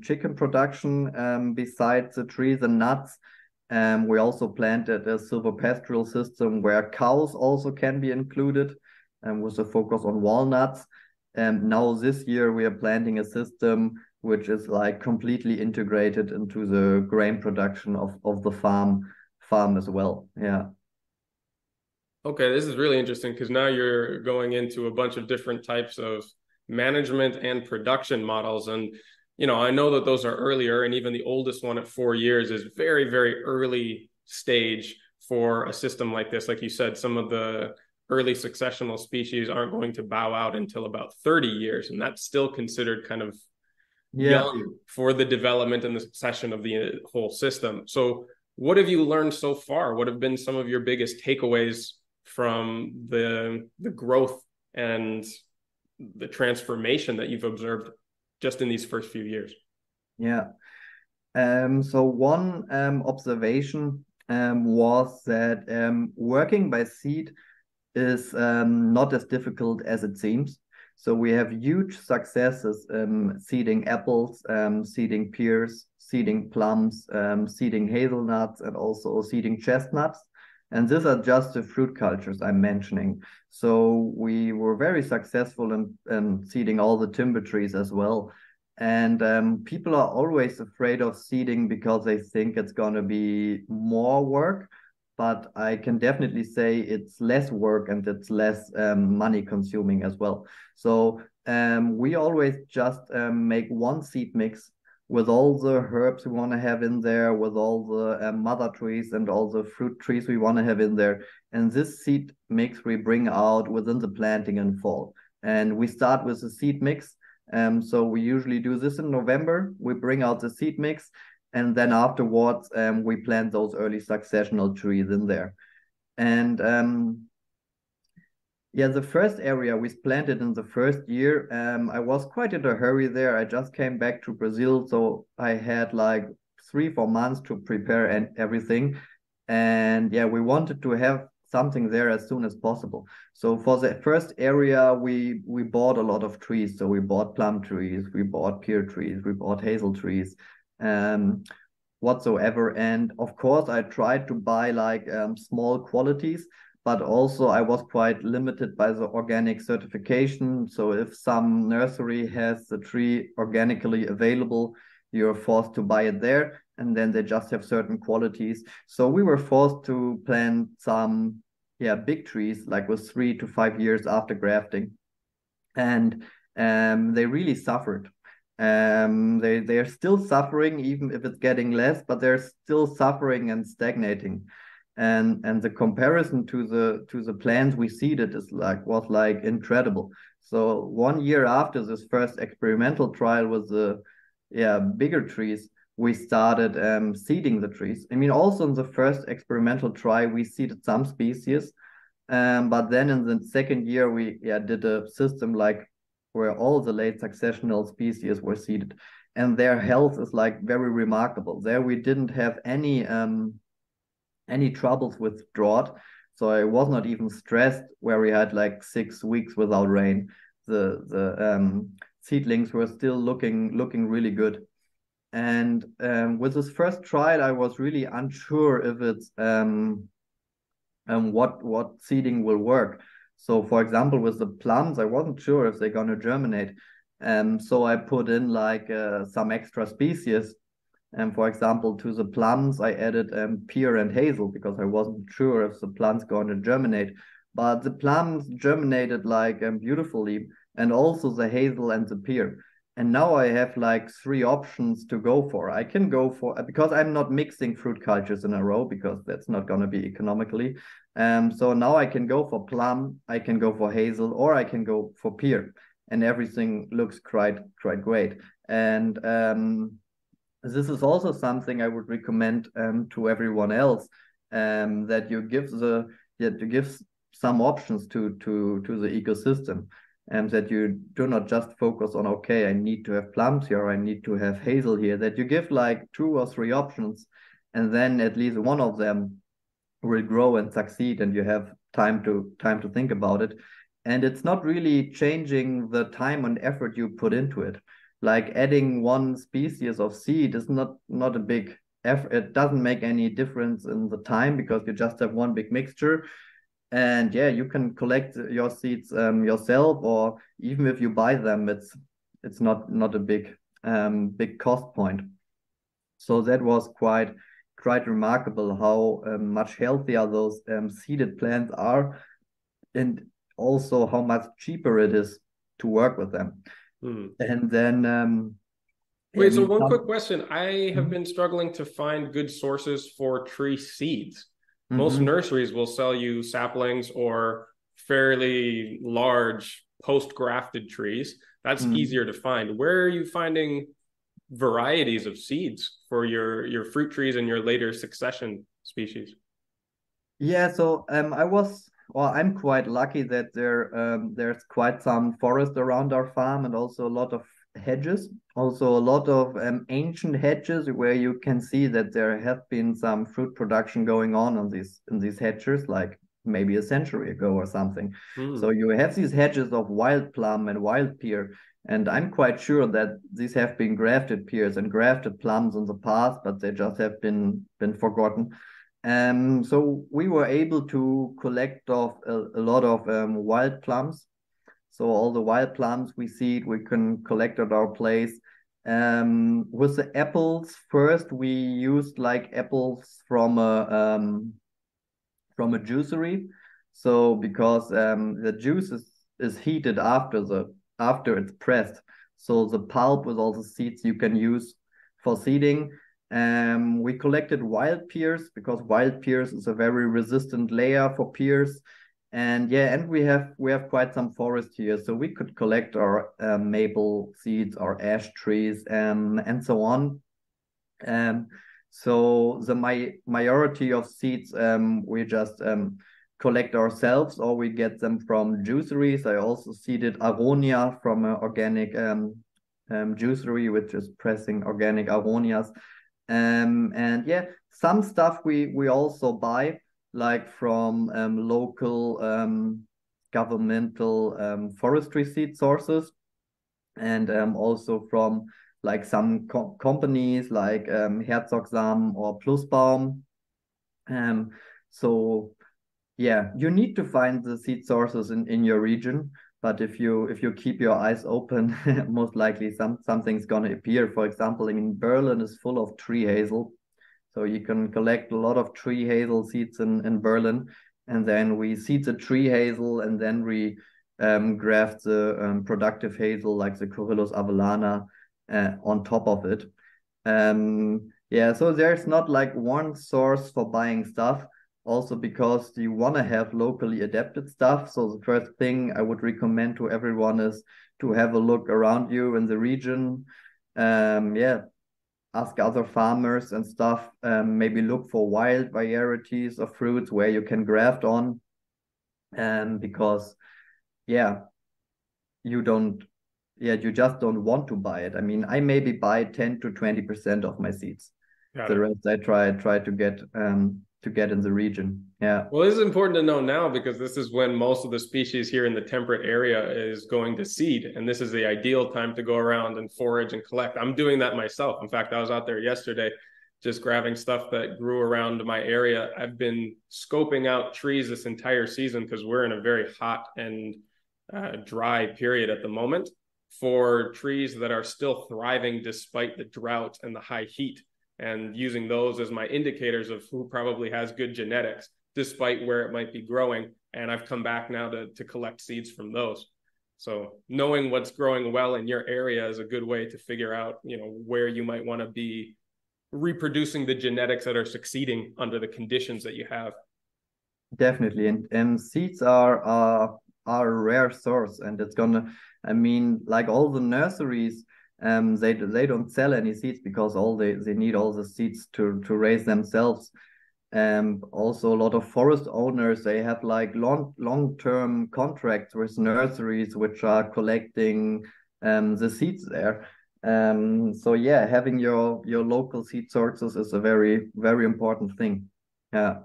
chicken production besides the trees and nuts. We also planted a silvopastoral system where cows also can be included, with a focus on walnuts. And now this year we are planting a system which is like completely integrated into the grain production of the farm as well. Yeah. Okay, this is really interesting because now you're going into a bunch of different types of management and production models. And, I know that those are earlier, and even the oldest one at 4 years is very, very early stage for a system like this. Like you said, some of the early successional species aren't going to bow out until about 30 years, and that's still considered kind of Yeah. young for the development and the succession of the whole system. So, what have you learned so far? What have been some of your biggest takeaways from the growth and the transformation that you've observed just in these first few years? Yeah. So one observation was that working by seed is not as difficult as it seems. So we have huge successes seeding apples, seeding pears, seeding plums, seeding hazelnuts, and also seeding chestnuts. And these are just the fruit cultures I'm mentioning. So we were very successful in seeding all the timber trees as well. And people are always afraid of seeding because they think it's going to be more work. But I can definitely say it's less work and it's less money consuming as well. So we always just make one seed mix with all the herbs we want to have in there, with all the mother trees and all the fruit trees we want to have in there. And this seed mix we bring out within the planting in fall. And we start with the seed mix. So we usually do this in November. We bring out the seed mix, and then afterwards we plant those early successional trees in there. And yeah, the first area we planted in the first year, I was quite in a hurry there. I just came back to Brazil, so I had like 3-4 months to prepare and everything. And yeah, we wanted to have something there as soon as possible. So for the first area, we bought a lot of trees. So we bought plum trees, we bought pear trees, we bought hazel trees, whatsoever. And of course, I tried to buy like small qualities, but also I was quite limited by the organic certification. So if some nursery has the tree organically available, you're forced to buy it there, and then they just have certain qualities. So we were forced to plant some big trees, like with 3 to 5 years after grafting. And they really suffered. They're still suffering, even if it's getting less, but they're still suffering and stagnating. And the comparison to the plants we seeded was like incredible. So 1 year after this first experimental trial with the bigger trees, we started seeding the trees. I mean, also in the first experimental trial we seeded some species, but then in the second year we did a system like where all the late successional species were seeded, and their health is like very remarkable. There we didn't have any troubles with drought. So I was not even stressed where we had like 6 weeks without rain. The seedlings were still looking really good. And with this first trial, I was really unsure if it's what seeding will work. So for example, with the plums, I wasn't sure if they're gonna germinate. So I put in like some extra species. And for example, to the plums, I added pear and hazel because I wasn't sure if the plant's going to germinate. But the plums germinated like beautifully, and also the hazel and the pear. And now I have like 3 options to go for. I can go for, because I'm not mixing fruit cultures in a row, because that's not going to be economically. So now I can go for plum, I can go for hazel, or I can go for pear, and everything looks quite great. And this is also something I would recommend to everyone else, that you give some options to the ecosystem, and that you do not just focus on, okay, I need to have plums here, or I need to have hazel here, that you give like 2 or 3 options, and then at least one of them will grow and succeed, and you have time to think about it. And it's not really changing the time and effort you put into it. Like adding one species of seed is not a big effort. It doesn't make any difference in the time, because you just have one big mixture. And yeah, you can collect your seeds yourself, or even if you buy them, it's not a big cost point. So that was quite remarkable how much healthier those seeded plants are, and also how much cheaper it is to work with them. And then Wait, so one quick question. I have been struggling to find good sources for tree seeds. Most nurseries will sell you saplings or fairly large post-grafted trees. That's easier to find. Where are you finding varieties of seeds for your fruit trees and your later succession species? Yeah, so I'm quite lucky that there's quite some forest around our farm, and also a lot of hedges, also a lot of ancient hedges, where you can see that there have been some fruit production going on in these hedges, like maybe a century ago or something. So you have these hedges of wild plum and wild pear, and I'm quite sure that these have been grafted pears and grafted plums in the past, but they just have been forgotten. So we were able to collect off a lot of wild plums. So all the wild plums we can collect at our place. With the apples, first we used like apples from a juicery. So because the juice is heated after it's pressed. So the pulp with all the seeds you can use for seeding. We collected wild pears, because wild pears is a very resistant layer for pears. And yeah, and we have quite some forest here, so we could collect our maple seeds, our ash trees, and so on. So the majority of seeds we just collect ourselves, or we get them from juiceries. I also seeded aronia from an organic juicery, which is pressing organic aronias. And yeah, some stuff we also buy, like from local governmental forestry seed sources, and also from like some companies like Herzogsam or Plusbaum. So yeah, you need to find the seed sources in your region, but if you keep your eyes open, most likely something's gonna appear. For example, I mean, Berlin is full of tree hazel, so you can collect a lot of tree hazel seeds in Berlin, and then we seed the tree hazel, and then we graft the productive hazel, like the Corylus avellana, on top of it. Yeah, so there's not like one source for buying stuff, also because you want to have locally adapted stuff. So the first thing I would recommend to everyone is to have a look around you in the region. Yeah, ask other farmers and stuff. Maybe look for wild varieties of fruits where you can graft on. Because yeah, you don't, yeah, you just don't want to buy it. I mean, I maybe buy 10 to 20% of my seeds. The rest I try to get in the region. Yeah. Well, this is important to know now, because this is when most of the species here in the temperate area is going to seed. And this is the ideal time to go around and forage and collect. I'm doing that myself. In fact, I was out there yesterday just grabbing stuff that grew around my area. I've been scoping out trees this entire season, because we're in a very hot and dry period at the moment, for trees that are still thriving despite the drought and the high heat, and using those as my indicators of who probably has good genetics despite where it might be growing. And I've come back now to collect seeds from those. So knowing what's growing well in your area is a good way to figure out, where you might want to be reproducing the genetics that are succeeding under the conditions that you have. Definitely. And seeds are a rare source, and it's gonna, I mean, like all the nurseries, They don't sell any seeds because they need all the seeds to raise themselves. Also a lot of forest owners, they have like long-term contracts with nurseries which are collecting the seeds there. So yeah, having your local seed sources is a very, very important thing. Yeah.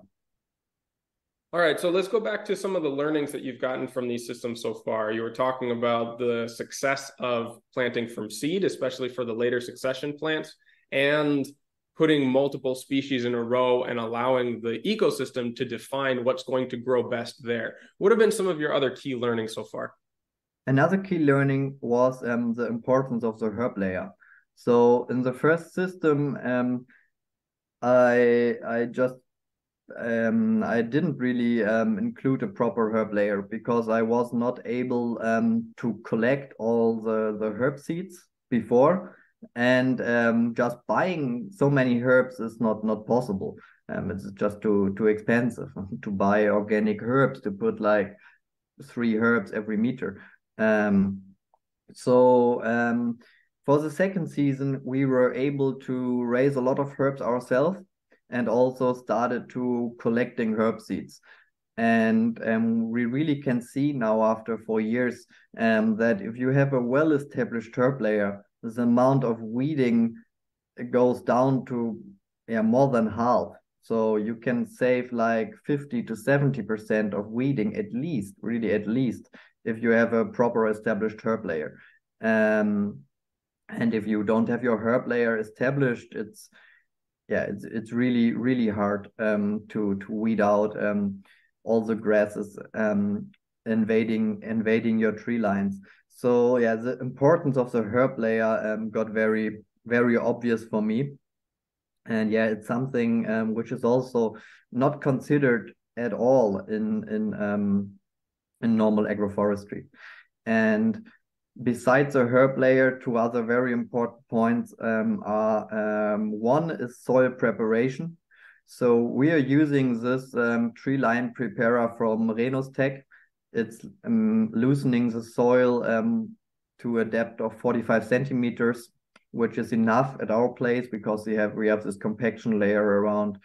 All right, so let's go back to some of the learnings that you've gotten from these systems so far. You were talking about the success of planting from seed, especially for the later succession plants, and putting multiple species in a row and allowing the ecosystem to define what's going to grow best there. What have been some of your other key learnings so far? Another key learning was the importance of the herb layer. So in the first system, I just I didn't really include a proper herb layer because I was not able to collect all the herb seeds before, and just buying so many herbs is not possible. It's just too expensive to buy organic herbs to put like 3 herbs every meter. So for the second season, we were able to raise a lot of herbs ourselves and also started to collecting herb seeds. And we really can see now after 4 years that if you have a well-established herb layer, the amount of weeding goes down to more than half. So you can save like 50 to 70% of weeding at least, really at least, if you have a proper established herb layer. And if you don't have your herb layer established, it's really hard to weed out all the grasses invading your tree lines. So yeah, the importance of the herb layer got very obvious for me. And yeah, it's something which is also not considered at all in normal agroforestry. And besides the herb layer, 2 other very important points are one is soil preparation. So we are using this tree line preparer from Renostech. It's loosening the soil to a depth of 45 centimeters, which is enough at our place because we have this compaction layer around,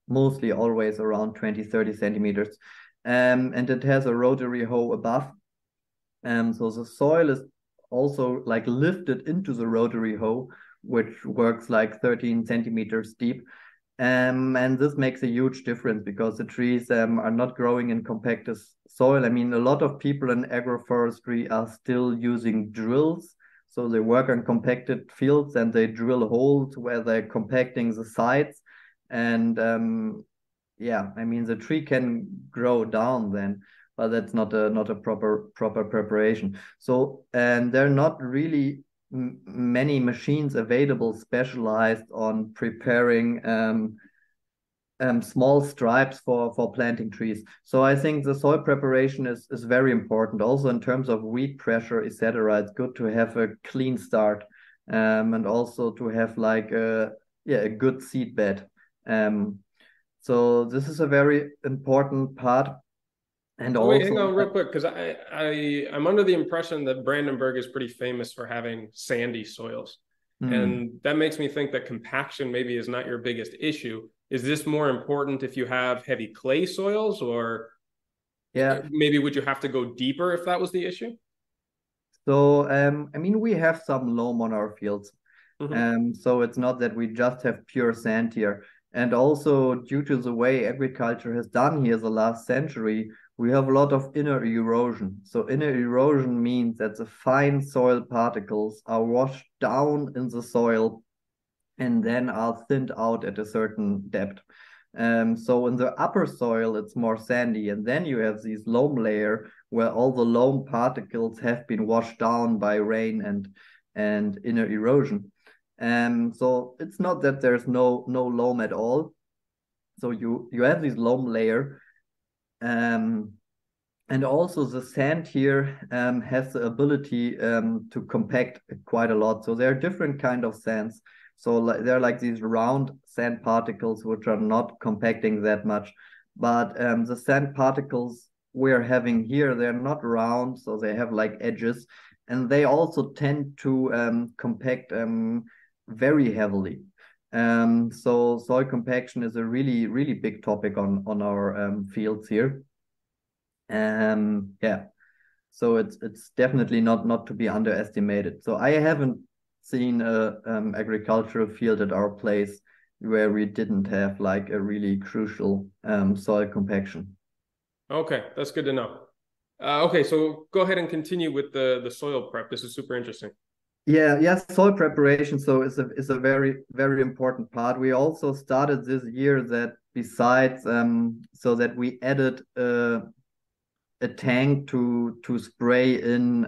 mostly always around 20-30 centimeters. And it has a rotary hoe above. So the soil is also like lifted into the rotary hoe, which works like 13 centimeters deep. And this makes a huge difference because the trees are not growing in compacted soil. I mean, a lot of people in agroforestry are still using drills. So they work on compacted fields and they drill holes where they're compacting the sides. And yeah, I mean, the tree can grow down then, but that's not a proper preparation. So, and there are not really many machines available specialized on preparing small stripes for planting trees. So I think the soil preparation is very important. Also in terms of weed pressure, etc. It's good to have a clean start and also to have like a good seed bed. So this is a very important part. And Oh, wait, also, hang on real quick, because I'm under the impression that Brandenburg is pretty famous for having sandy soils. And that makes me think that compaction maybe is not your biggest issue. Is this more important if you have heavy clay soils, or maybe would you have to go deeper if that was the issue? So I mean, we have some loam on our fields. So it's not that we just have pure sand here. And also due to the way agriculture has done here the last century, we have a lot of inner erosion. So inner erosion means that the fine soil particles are washed down in the soil and then are thinned out at a certain depth. So in the upper soil, it's more sandy. And then you have this loam layer where all the loam particles have been washed down by rain and inner erosion. So it's not that there's no loam at all. So you have this loam layer. And also the sand here has the ability to compact quite a lot. So there are different kind of sands. So they're like these round sand particles which are not compacting that much. But the sand particles we're having here, they're not round, so they have like edges. and they also tend to compact very heavily. So soil compaction is a really, really big topic on our fields here. Yeah, so it's definitely not to be underestimated. So I haven't seen a agricultural field at our place where we didn't have like a really crucial soil compaction. Okay, that's good to know. Okay, so go ahead and continue with the soil prep. This is super interesting. Yeah, soil preparation. So it's a very, very important part. We also started this year that besides so that we added a tank to spray in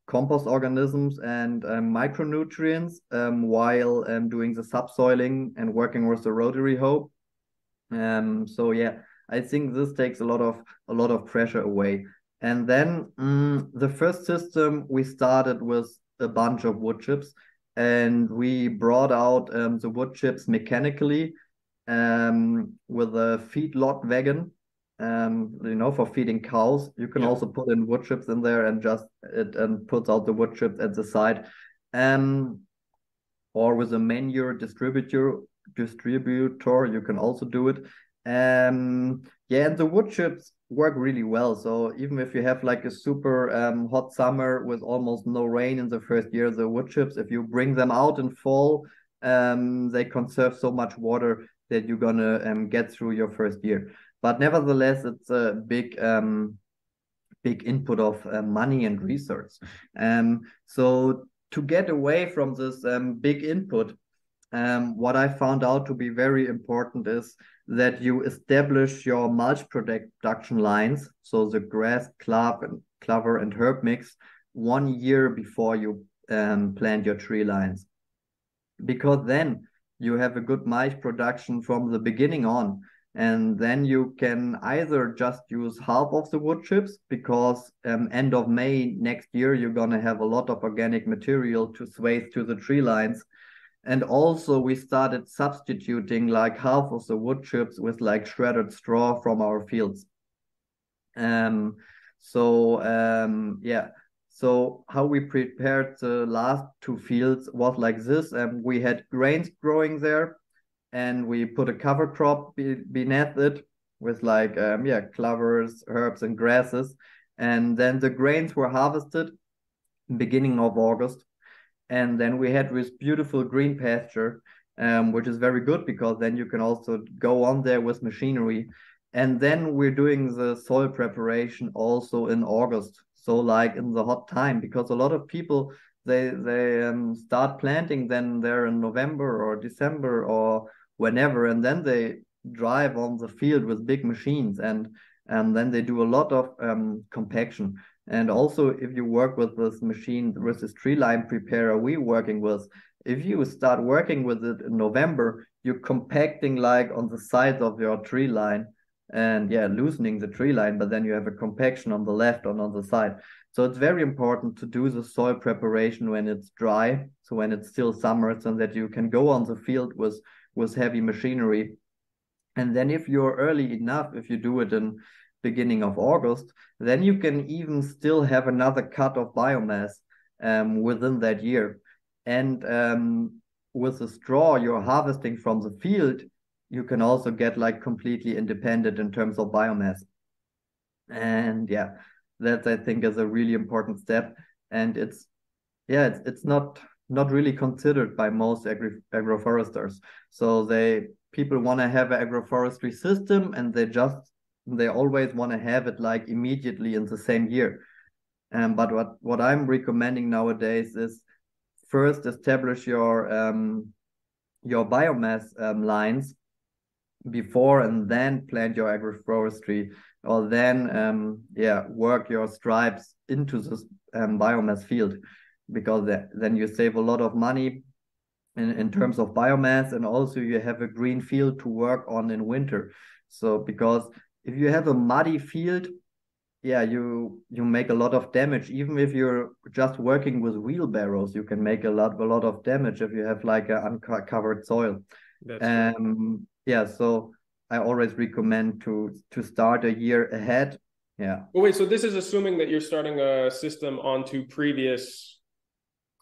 compost organisms and micronutrients while doing the subsoiling and working with the rotary hoe. So yeah, I think this takes a lot of pressure away. And then the first system we started with a bunch of wood chips, and we brought out the wood chips mechanically with a feedlot wagon. For feeding cows. You can Yeah. also put in wood chips in there and just it puts out the wood chips at the side. Or with a manure distributor, you can also do it. Yeah, and the wood chips work really well. So even if you have like a super hot summer with almost no rain in the first year, the wood chips, if you bring them out in fall, they conserve so much water that you're gonna get through your first year. But nevertheless, it's a big input of money and research. So to get away from this big input, what I found out to be very important is that you establish your mulch production lines, so the grass, clover, and herb mix, 1 year before you plant your tree lines, because then you have a good mulch production from the beginning on. And then you can either just use half of the wood chips because end of May next year, you're going to have a lot of organic material to swathe to the tree lines. And also we started substituting like half of the wood chips with like shredded straw from our fields. Yeah. So how we prepared the last two fields was like this. We had grains growing there, and we put a cover crop beneath it with like clovers, herbs, and grasses. And then the grains were harvested beginning of August. And then we had this beautiful green pasture, which is very good because then you can also go on there with machinery. And then we're doing the soil preparation also in August. So like in the hot time, because a lot of people they start planting then there in November or December or whenever, and then they drive on the field with big machines, and then they do a lot of compaction. And also, if you work with this machine, with this tree line preparer we're working with, if you start working with it in November, you're compacting like on the sides of your tree line and yeah, loosening the tree line, but then you have a compaction on the left and on the side. So it's very important to do the soil preparation when it's dry, so when it's still summer, so that you can go on the field with heavy machinery. And then if you're early enough, if you do it in beginning of August, then you can even still have another cut of biomass within that year. And with the straw you're harvesting from the field, you can also get like completely independent in terms of biomass. And yeah, that I think is a really important step. And it's not really considered by most agroforesters. So people want to have an agroforestry system, and they always want to have it like immediately in the same year. But what I'm recommending nowadays is first establish your biomass lines before, and then plant your agroforestry, or then work your stripes into this biomass field, because then you save a lot of money in terms of biomass, and also you have a green field to work on in winter. So because if you have a muddy field, yeah, you make a lot of damage. Even if you're just working with wheelbarrows, you can make a lot of damage if you have like an uncovered soil. That's true. Yeah, so I always recommend to start a year ahead Yeah. Well, wait, so this is assuming that you're starting a system onto previous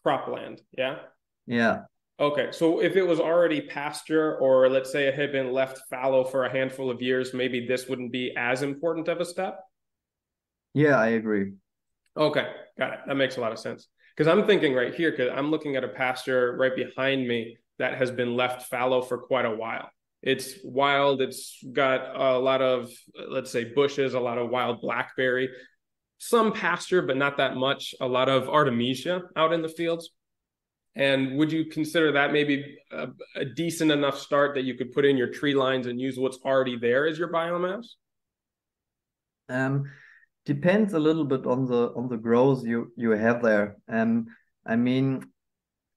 cropland, yeah? Yeah. Okay, so if it was already pasture, or let's say it had been left fallow for a handful of years, maybe this wouldn't be as important of a step? Yeah, I agree. Okay, got it. That makes a lot of sense. Because I'm thinking right here, because I'm looking at a pasture right behind me that has been left fallow for quite a while. It's wild. It's got a lot of, let's say, bushes, a lot of wild blackberry, some pasture, but not that much, a lot of artemisia out in the fields. And would you consider that maybe a decent enough start that you could put in your tree lines and use what's already there as your biomass? Um, Depends a little bit on the growth you have there. I mean,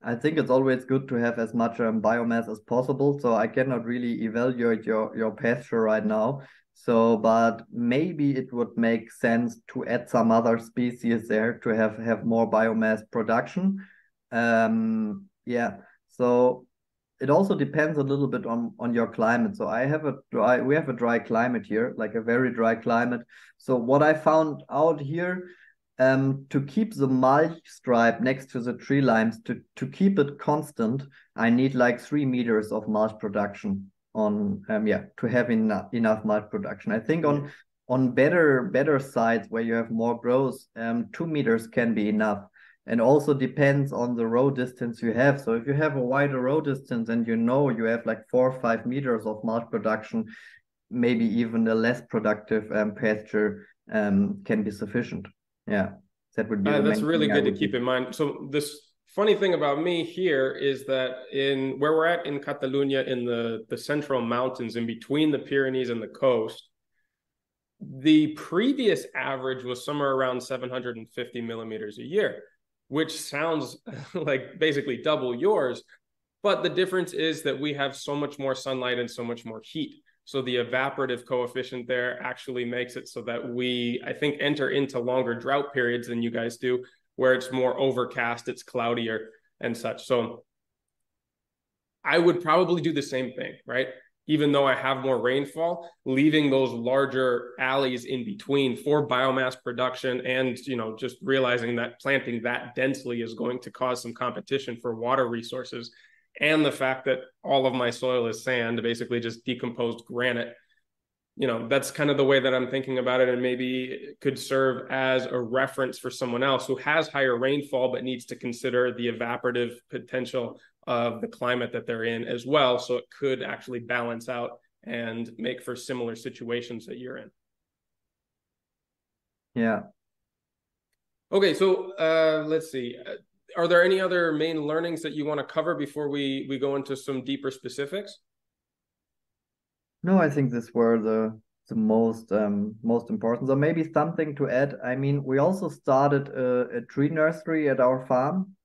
I think it's always good to have as much biomass as possible. So I cannot really evaluate your pasture right now. So, but maybe it would make sense to add some other species there to have more biomass production. Yeah. So it also depends a little bit on your climate. So we have a dry climate here, like a very dry climate. So what I found out here, to keep the mulch stripe next to the tree limes, to keep it constant, I need like 3 meters of mulch production on yeah, to have enough mulch production. I think on better sites where you have more growth, 2 meters can be enough. And also depends on the row distance you have. So if you have a wider row distance and you know you have like 4 or 5 meters of mulch production, maybe even a less productive pasture can be sufficient. Yeah, that would be the That's main really thing I good to would keep do. in mind. So this funny thing about me here is that in where we're at in Catalonia, in the central mountains, in between the Pyrenees and the coast, the previous average was somewhere around 750 millimeters a year, which sounds like basically double yours. But the difference is that we have so much more sunlight and so much more heat. So the evaporative coefficient there actually makes it so that we, I think, enter into longer drought periods than you guys do, where it's more overcast, it's cloudier and such. So I would probably do the same thing, right? Even though I have more rainfall, leaving those larger alleys in between for biomass production, and just realizing that planting that densely is going to cause some competition for water resources, and the fact that all of my soil is sand, basically just decomposed granite. That's kind of the way that I'm thinking about it, and maybe it could serve as a reference for someone else who has higher rainfall but needs to consider the evaporative potential of the climate that they're in as well. So it could actually balance out and make for similar situations that you're in. Yeah. Okay, so let's see. Are there any other main learnings that you want to cover before we go into some deeper specifics? No, I think these were the most important. So maybe something to add. I mean, we also started a tree nursery at our farm.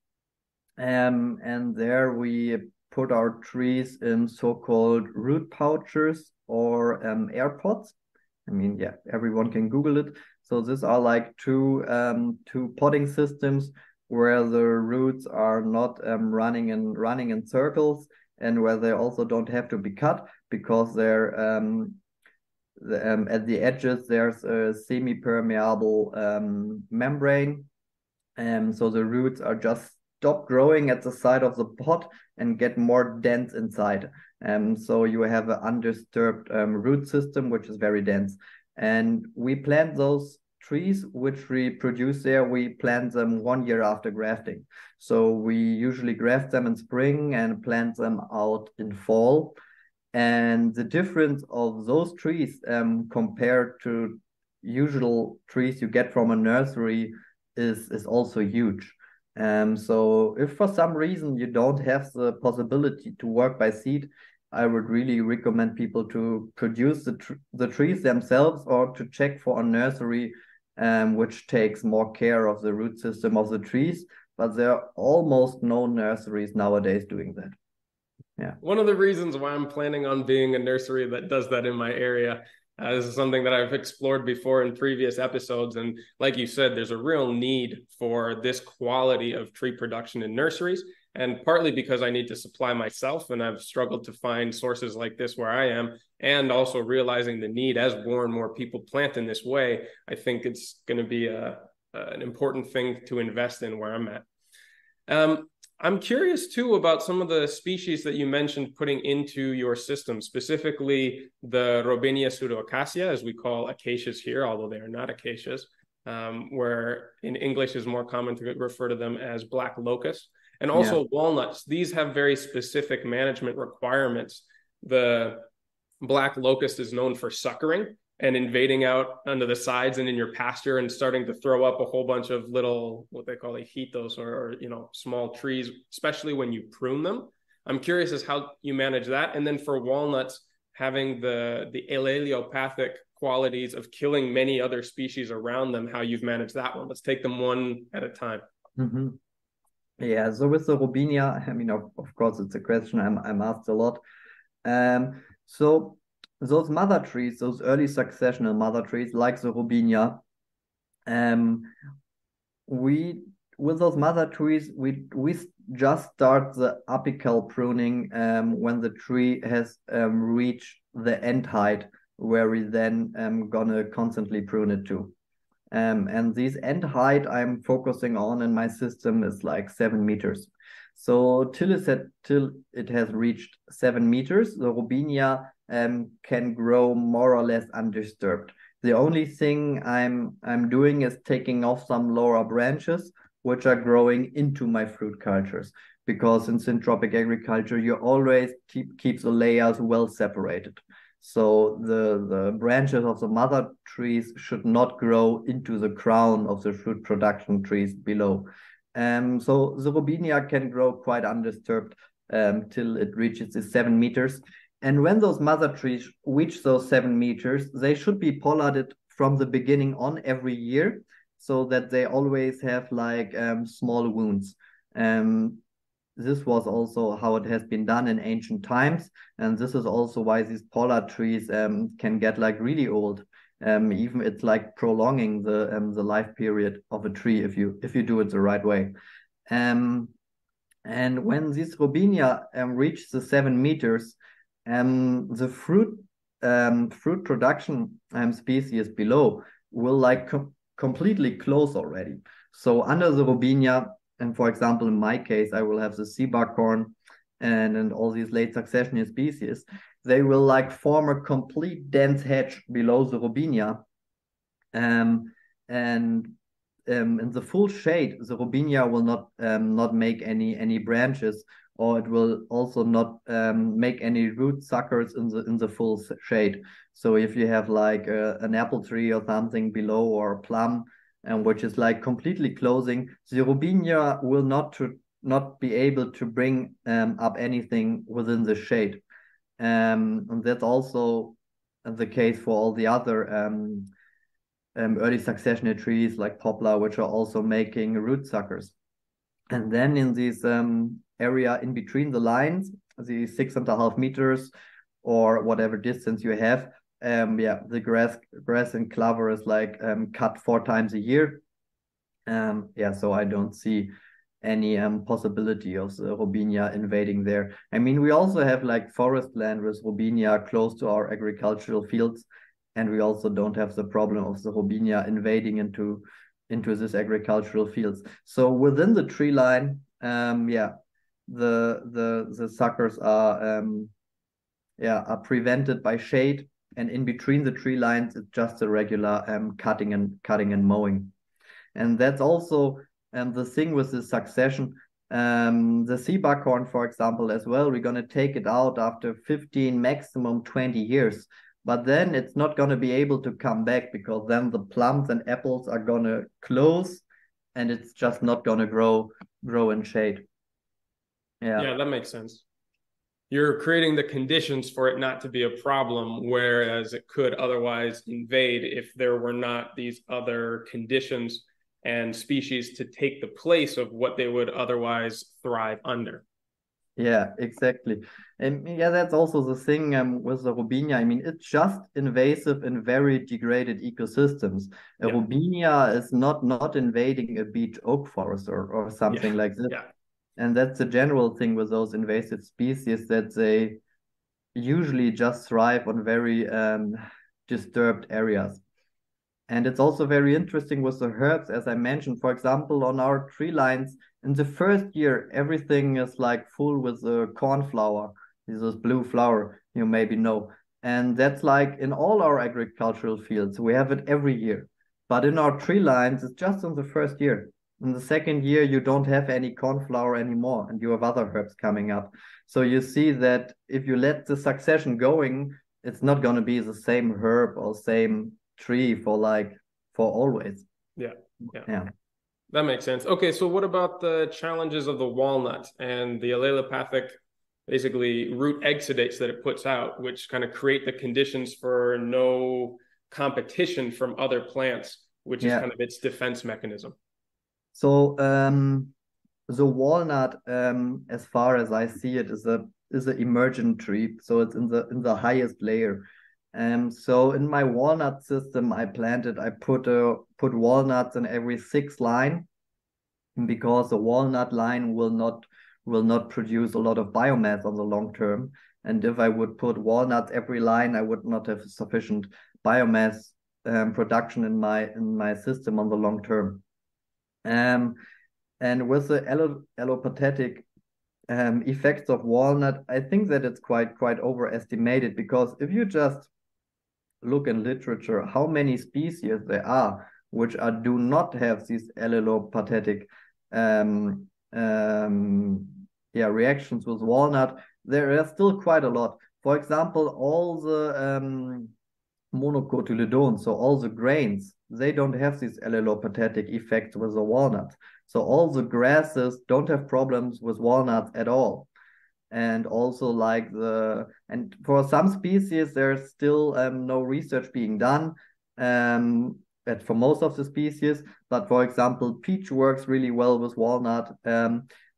And there we put our trees in so-called root pouches or air pots. I mean, yeah, everyone can Google it. So these are like two potting systems where the roots are not running in circles, and where they also don't have to be cut because at the edges there's a semi-permeable membrane, so the roots are just stop growing at the side of the pot and get more dense inside. So you have an undisturbed root system, which is very dense. And we plant those trees which we produce there, we plant them 1 year after grafting. So we usually graft them in spring and plant them out in fall. And the difference of those trees compared to usual trees you get from a nursery is also huge. So if for some reason you don't have the possibility to work by seed, I would really recommend people to produce the trees themselves, or to check for a nursery which takes more care of the root system of the trees. But there are almost no nurseries nowadays doing that. Yeah. One of the reasons why I'm planning on being a nursery that does that in my area, this is something that I've explored before in previous episodes. And like you said, there's a real need for this quality of tree production in nurseries. And partly because I need to supply myself, and I've struggled to find sources like this where I am, and also realizing the need as more and more people plant in this way, I think it's going to be an important thing to invest in where I'm at. I'm curious too about some of the species that you mentioned putting into your system, specifically the Robinia pseudoacacia, as we call acacias here, although they are not acacias, where in English is more common to refer to them as black locust, and also walnuts. These have very specific management requirements. The black locust is known for suckering and invading out under the sides and in your pasture and starting to throw up a whole bunch of little, what they call hijitos, or small trees, especially when you prune them. I'm curious as how you manage that. And then for walnuts, having the alleliopathic qualities of killing many other species around them, how you've managed that one. Let's take them one at a time. Mm-hmm. Yeah, so with the Robinia, I mean, of course, it's a question I'm asked a lot. So those mother trees, those early successional mother trees, like the Robinia, with those mother trees, we just start the apical pruning when the tree has reached the end height, where we then gonna constantly prune it to. And this end height I'm focusing on in my system is like 7 meters. So till it has reached 7 meters, the Robinia can grow more or less undisturbed. The only thing I'm doing is taking off some lower branches, which are growing into my fruit cultures. Because in syntropic agriculture, you always keep the layers well separated. So the branches of the mother trees should not grow into the crown of the fruit production trees below. So the Robinia can grow quite undisturbed till it reaches the 7 meters. And when those mother trees reach those 7 meters, they should be pollarded from the beginning on every year, so that they always have like small wounds. This was also how it has been done in ancient times, and this is also why these pollard trees can get like really old. Even it's like prolonging the life period of a tree if you do it the right way. And when this Robinia reach the 7 meters, the fruit production species below will like completely close already. So under the Robinia, and for example, in my case, I will have the sea buckhorn and all these late successional species. They will like form a complete dense hedge below the Robinia. And in the full shade, the Robinia will not make any branches, or it will also not make any root suckers in the full shade. So if you have like an apple tree or something below, or a plum, which is like completely closing, the Robinia will not be able to bring up anything within the shade. And that's also the case for all the other early successional trees like poplar, which are also making root suckers. And then in this area in between the lines, the 6.5 meters or whatever distance you have, the grass and clover is like cut 4 times a year. So I don't see any possibility of the Robinia invading there. I mean, we also have like forest land with Robinia close to our agricultural fields, and we also don't have the problem of the Robinia invading into this agricultural fields. So within the tree line, the suckers are prevented by shade, and in between the tree lines, it's just a regular cutting and mowing. And that's also the thing with the succession. The sea buckhorn, for example, as well, we're going to take it out after 15, maximum 20 years. But then it's not going to be able to come back, because then the plums and apples are going to close, and it's just not going to grow in shade. Yeah, that makes sense. You're creating the conditions for it not to be a problem, whereas it could otherwise invade if there were not these other conditions and species to take the place of what they would otherwise thrive under. Yeah, exactly. And that's also the thing with the Robinia. I mean, it's just invasive in very degraded ecosystems. A Robinia is not invading a beech oak forest or something like this. Yeah. And that's the general thing with those invasive species, that they usually just thrive on very disturbed areas. And it's also very interesting with the herbs, as I mentioned, for example, on our tree lines, in the first year, everything is like full with the cornflower, this blue flower, you maybe know. And that's like in all our agricultural fields, we have it every year. But in our tree lines, it's just in the first year. In the second year, you don't have any cornflower anymore, and you have other herbs coming up. So you see that if you let the succession going, it's not going to be the same herb or same tree for always. Yeah, yeah. Yeah. That makes sense. Okay, so what about the challenges of the walnut and the allelopathic, basically root exudates that it puts out, which kind of create the conditions for no competition from other plants, which is kind of its defense mechanism. So the walnut, as far as I see it, is an emergent tree. So it's in the highest layer. So in my walnut system, I put walnuts in every 6th line, because the walnut line will not produce a lot of biomass on the long term. And if I would put walnuts every line, I would not have sufficient biomass production in my system on the long term. And with the allopathetic effects of walnut, I think that it's quite overestimated, because if you just look in literature how many species there are which do not have these allopathetic reactions with walnut, there are still quite a lot. For example, all the monocotyledones, so all the grains, they don't have these allopathetic effects with the walnuts. So all the grasses don't have problems with walnuts at all. And also and for some species, there's still no research being done for most of the species. But for example, peach works really well with walnut.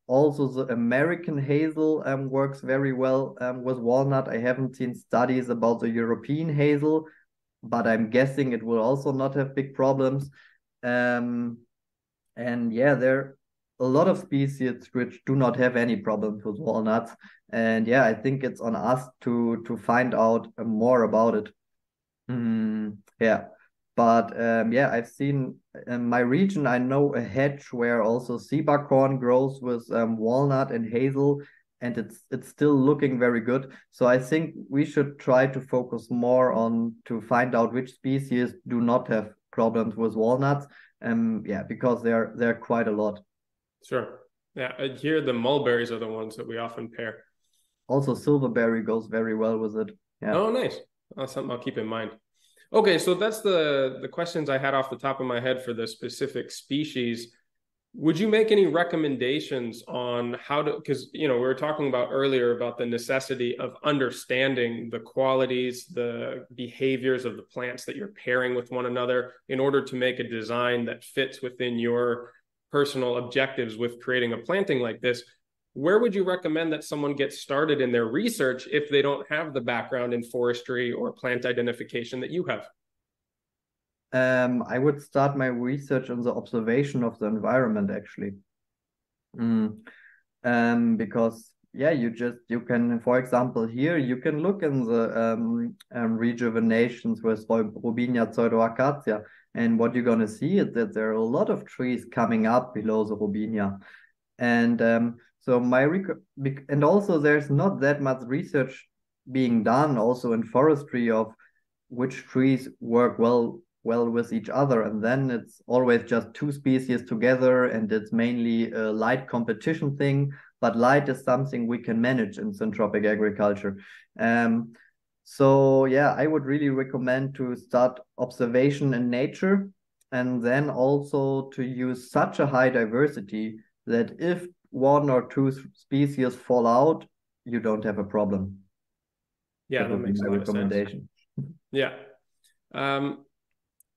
Also, the American hazel works very well with walnut. I haven't seen studies about the European hazel, but I'm guessing it will also not have big problems. And yeah, there are a lot of species which do not have any problems with walnuts. And yeah, I think it's on us to find out more about it. Yeah. But yeah, I've seen in my region, I know a hedge where also ceiba corn grows with walnut and hazel, and it's still looking very good. So I think we should try to focus more on to find out which species do not have problems with walnuts. Yeah, because there are quite a lot. Sure. Yeah, here the mulberries are the ones that we often pair. Also, silverberry goes very well with it. Yeah. Oh, nice. That's something I'll keep in mind. Okay, so that's the questions I had off the top of my head for the specific species. Would you make any recommendations on how to, because we were talking about earlier about the necessity of understanding the qualities, the behaviors of the plants that you're pairing with one another in order to make a design that fits within your personal objectives with creating a planting like this. Where would you recommend that someone get started in their research if they don't have the background in forestry or plant identification that you have? I would start my research on the observation of the environment, actually. Because yeah, you can, for example, here you can look in the rejuvenations with Robinia pseudoacacia, and what you're going to see is that there are a lot of trees coming up below the Robinia. And so and also there's not that much research being done also in forestry of which trees work well with each other, and then it's always just two species together, and it's mainly a light competition thing. But light is something we can manage in syntropic agriculture. So yeah, I would really recommend to start observation in nature, and then also to use such a high diversity that if one or two species fall out, you don't have a problem. Yeah, that makes a lot of sense. Yeah.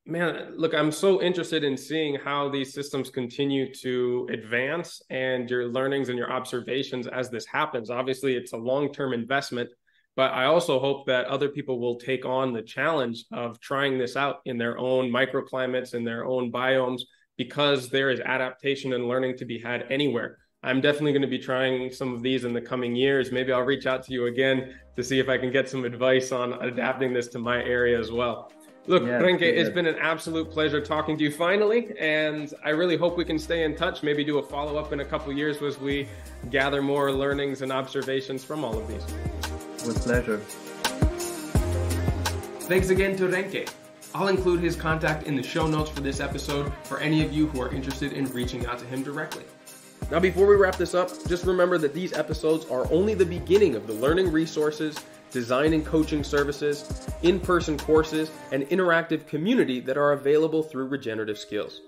Man, look, I'm so interested in seeing how these systems continue to advance and your learnings and your observations as this happens. Obviously, it's a long-term investment, but I also hope that other people will take on the challenge of trying this out in their own microclimates, in their own biomes, because there is adaptation and learning to be had anywhere. I'm definitely going to be trying some of these in the coming years. Maybe I'll reach out to you again to see if I can get some advice on adapting this to my area as well. Look, Yes, Renke, yes. it's been an absolute pleasure talking to you finally, and I really hope we can stay in touch, maybe do a follow-up in a couple years as we gather more learnings and observations from all of these. With pleasure. Thanks again to Renke. I'll include his contact in the show notes for this episode for any of you who are interested in reaching out to him directly. Now, before we wrap this up, just remember that these episodes are only the beginning of the learning resources, design and coaching services, in-person courses, and interactive community that are available through Regenerative Skills.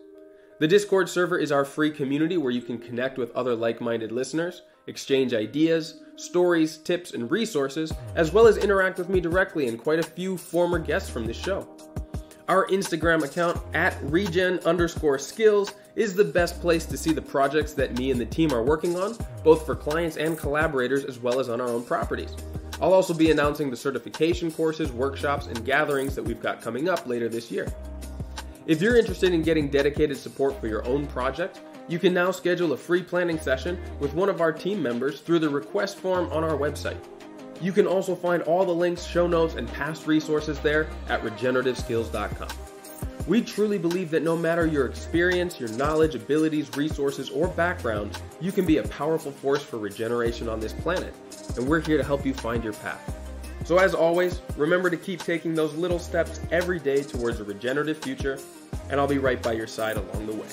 The Discord server is our free community where you can connect with other like-minded listeners, exchange ideas, stories, tips, and resources, as well as interact with me directly and quite a few former guests from this show. Our Instagram account @regen_skills is the best place to see the projects that me and the team are working on, both for clients and collaborators, as well as on our own properties. I'll also be announcing the certification courses, workshops, and gatherings that we've got coming up later this year. If you're interested in getting dedicated support for your own project, you can now schedule a free planning session with one of our team members through the request form on our website. You can also find all the links, show notes, and past resources there at regenerativeskills.com. We truly believe that no matter your experience, your knowledge, abilities, resources, or background, you can be a powerful force for regeneration on this planet, and we're here to help you find your path. So as always, remember to keep taking those little steps every day towards a regenerative future, and I'll be right by your side along the way.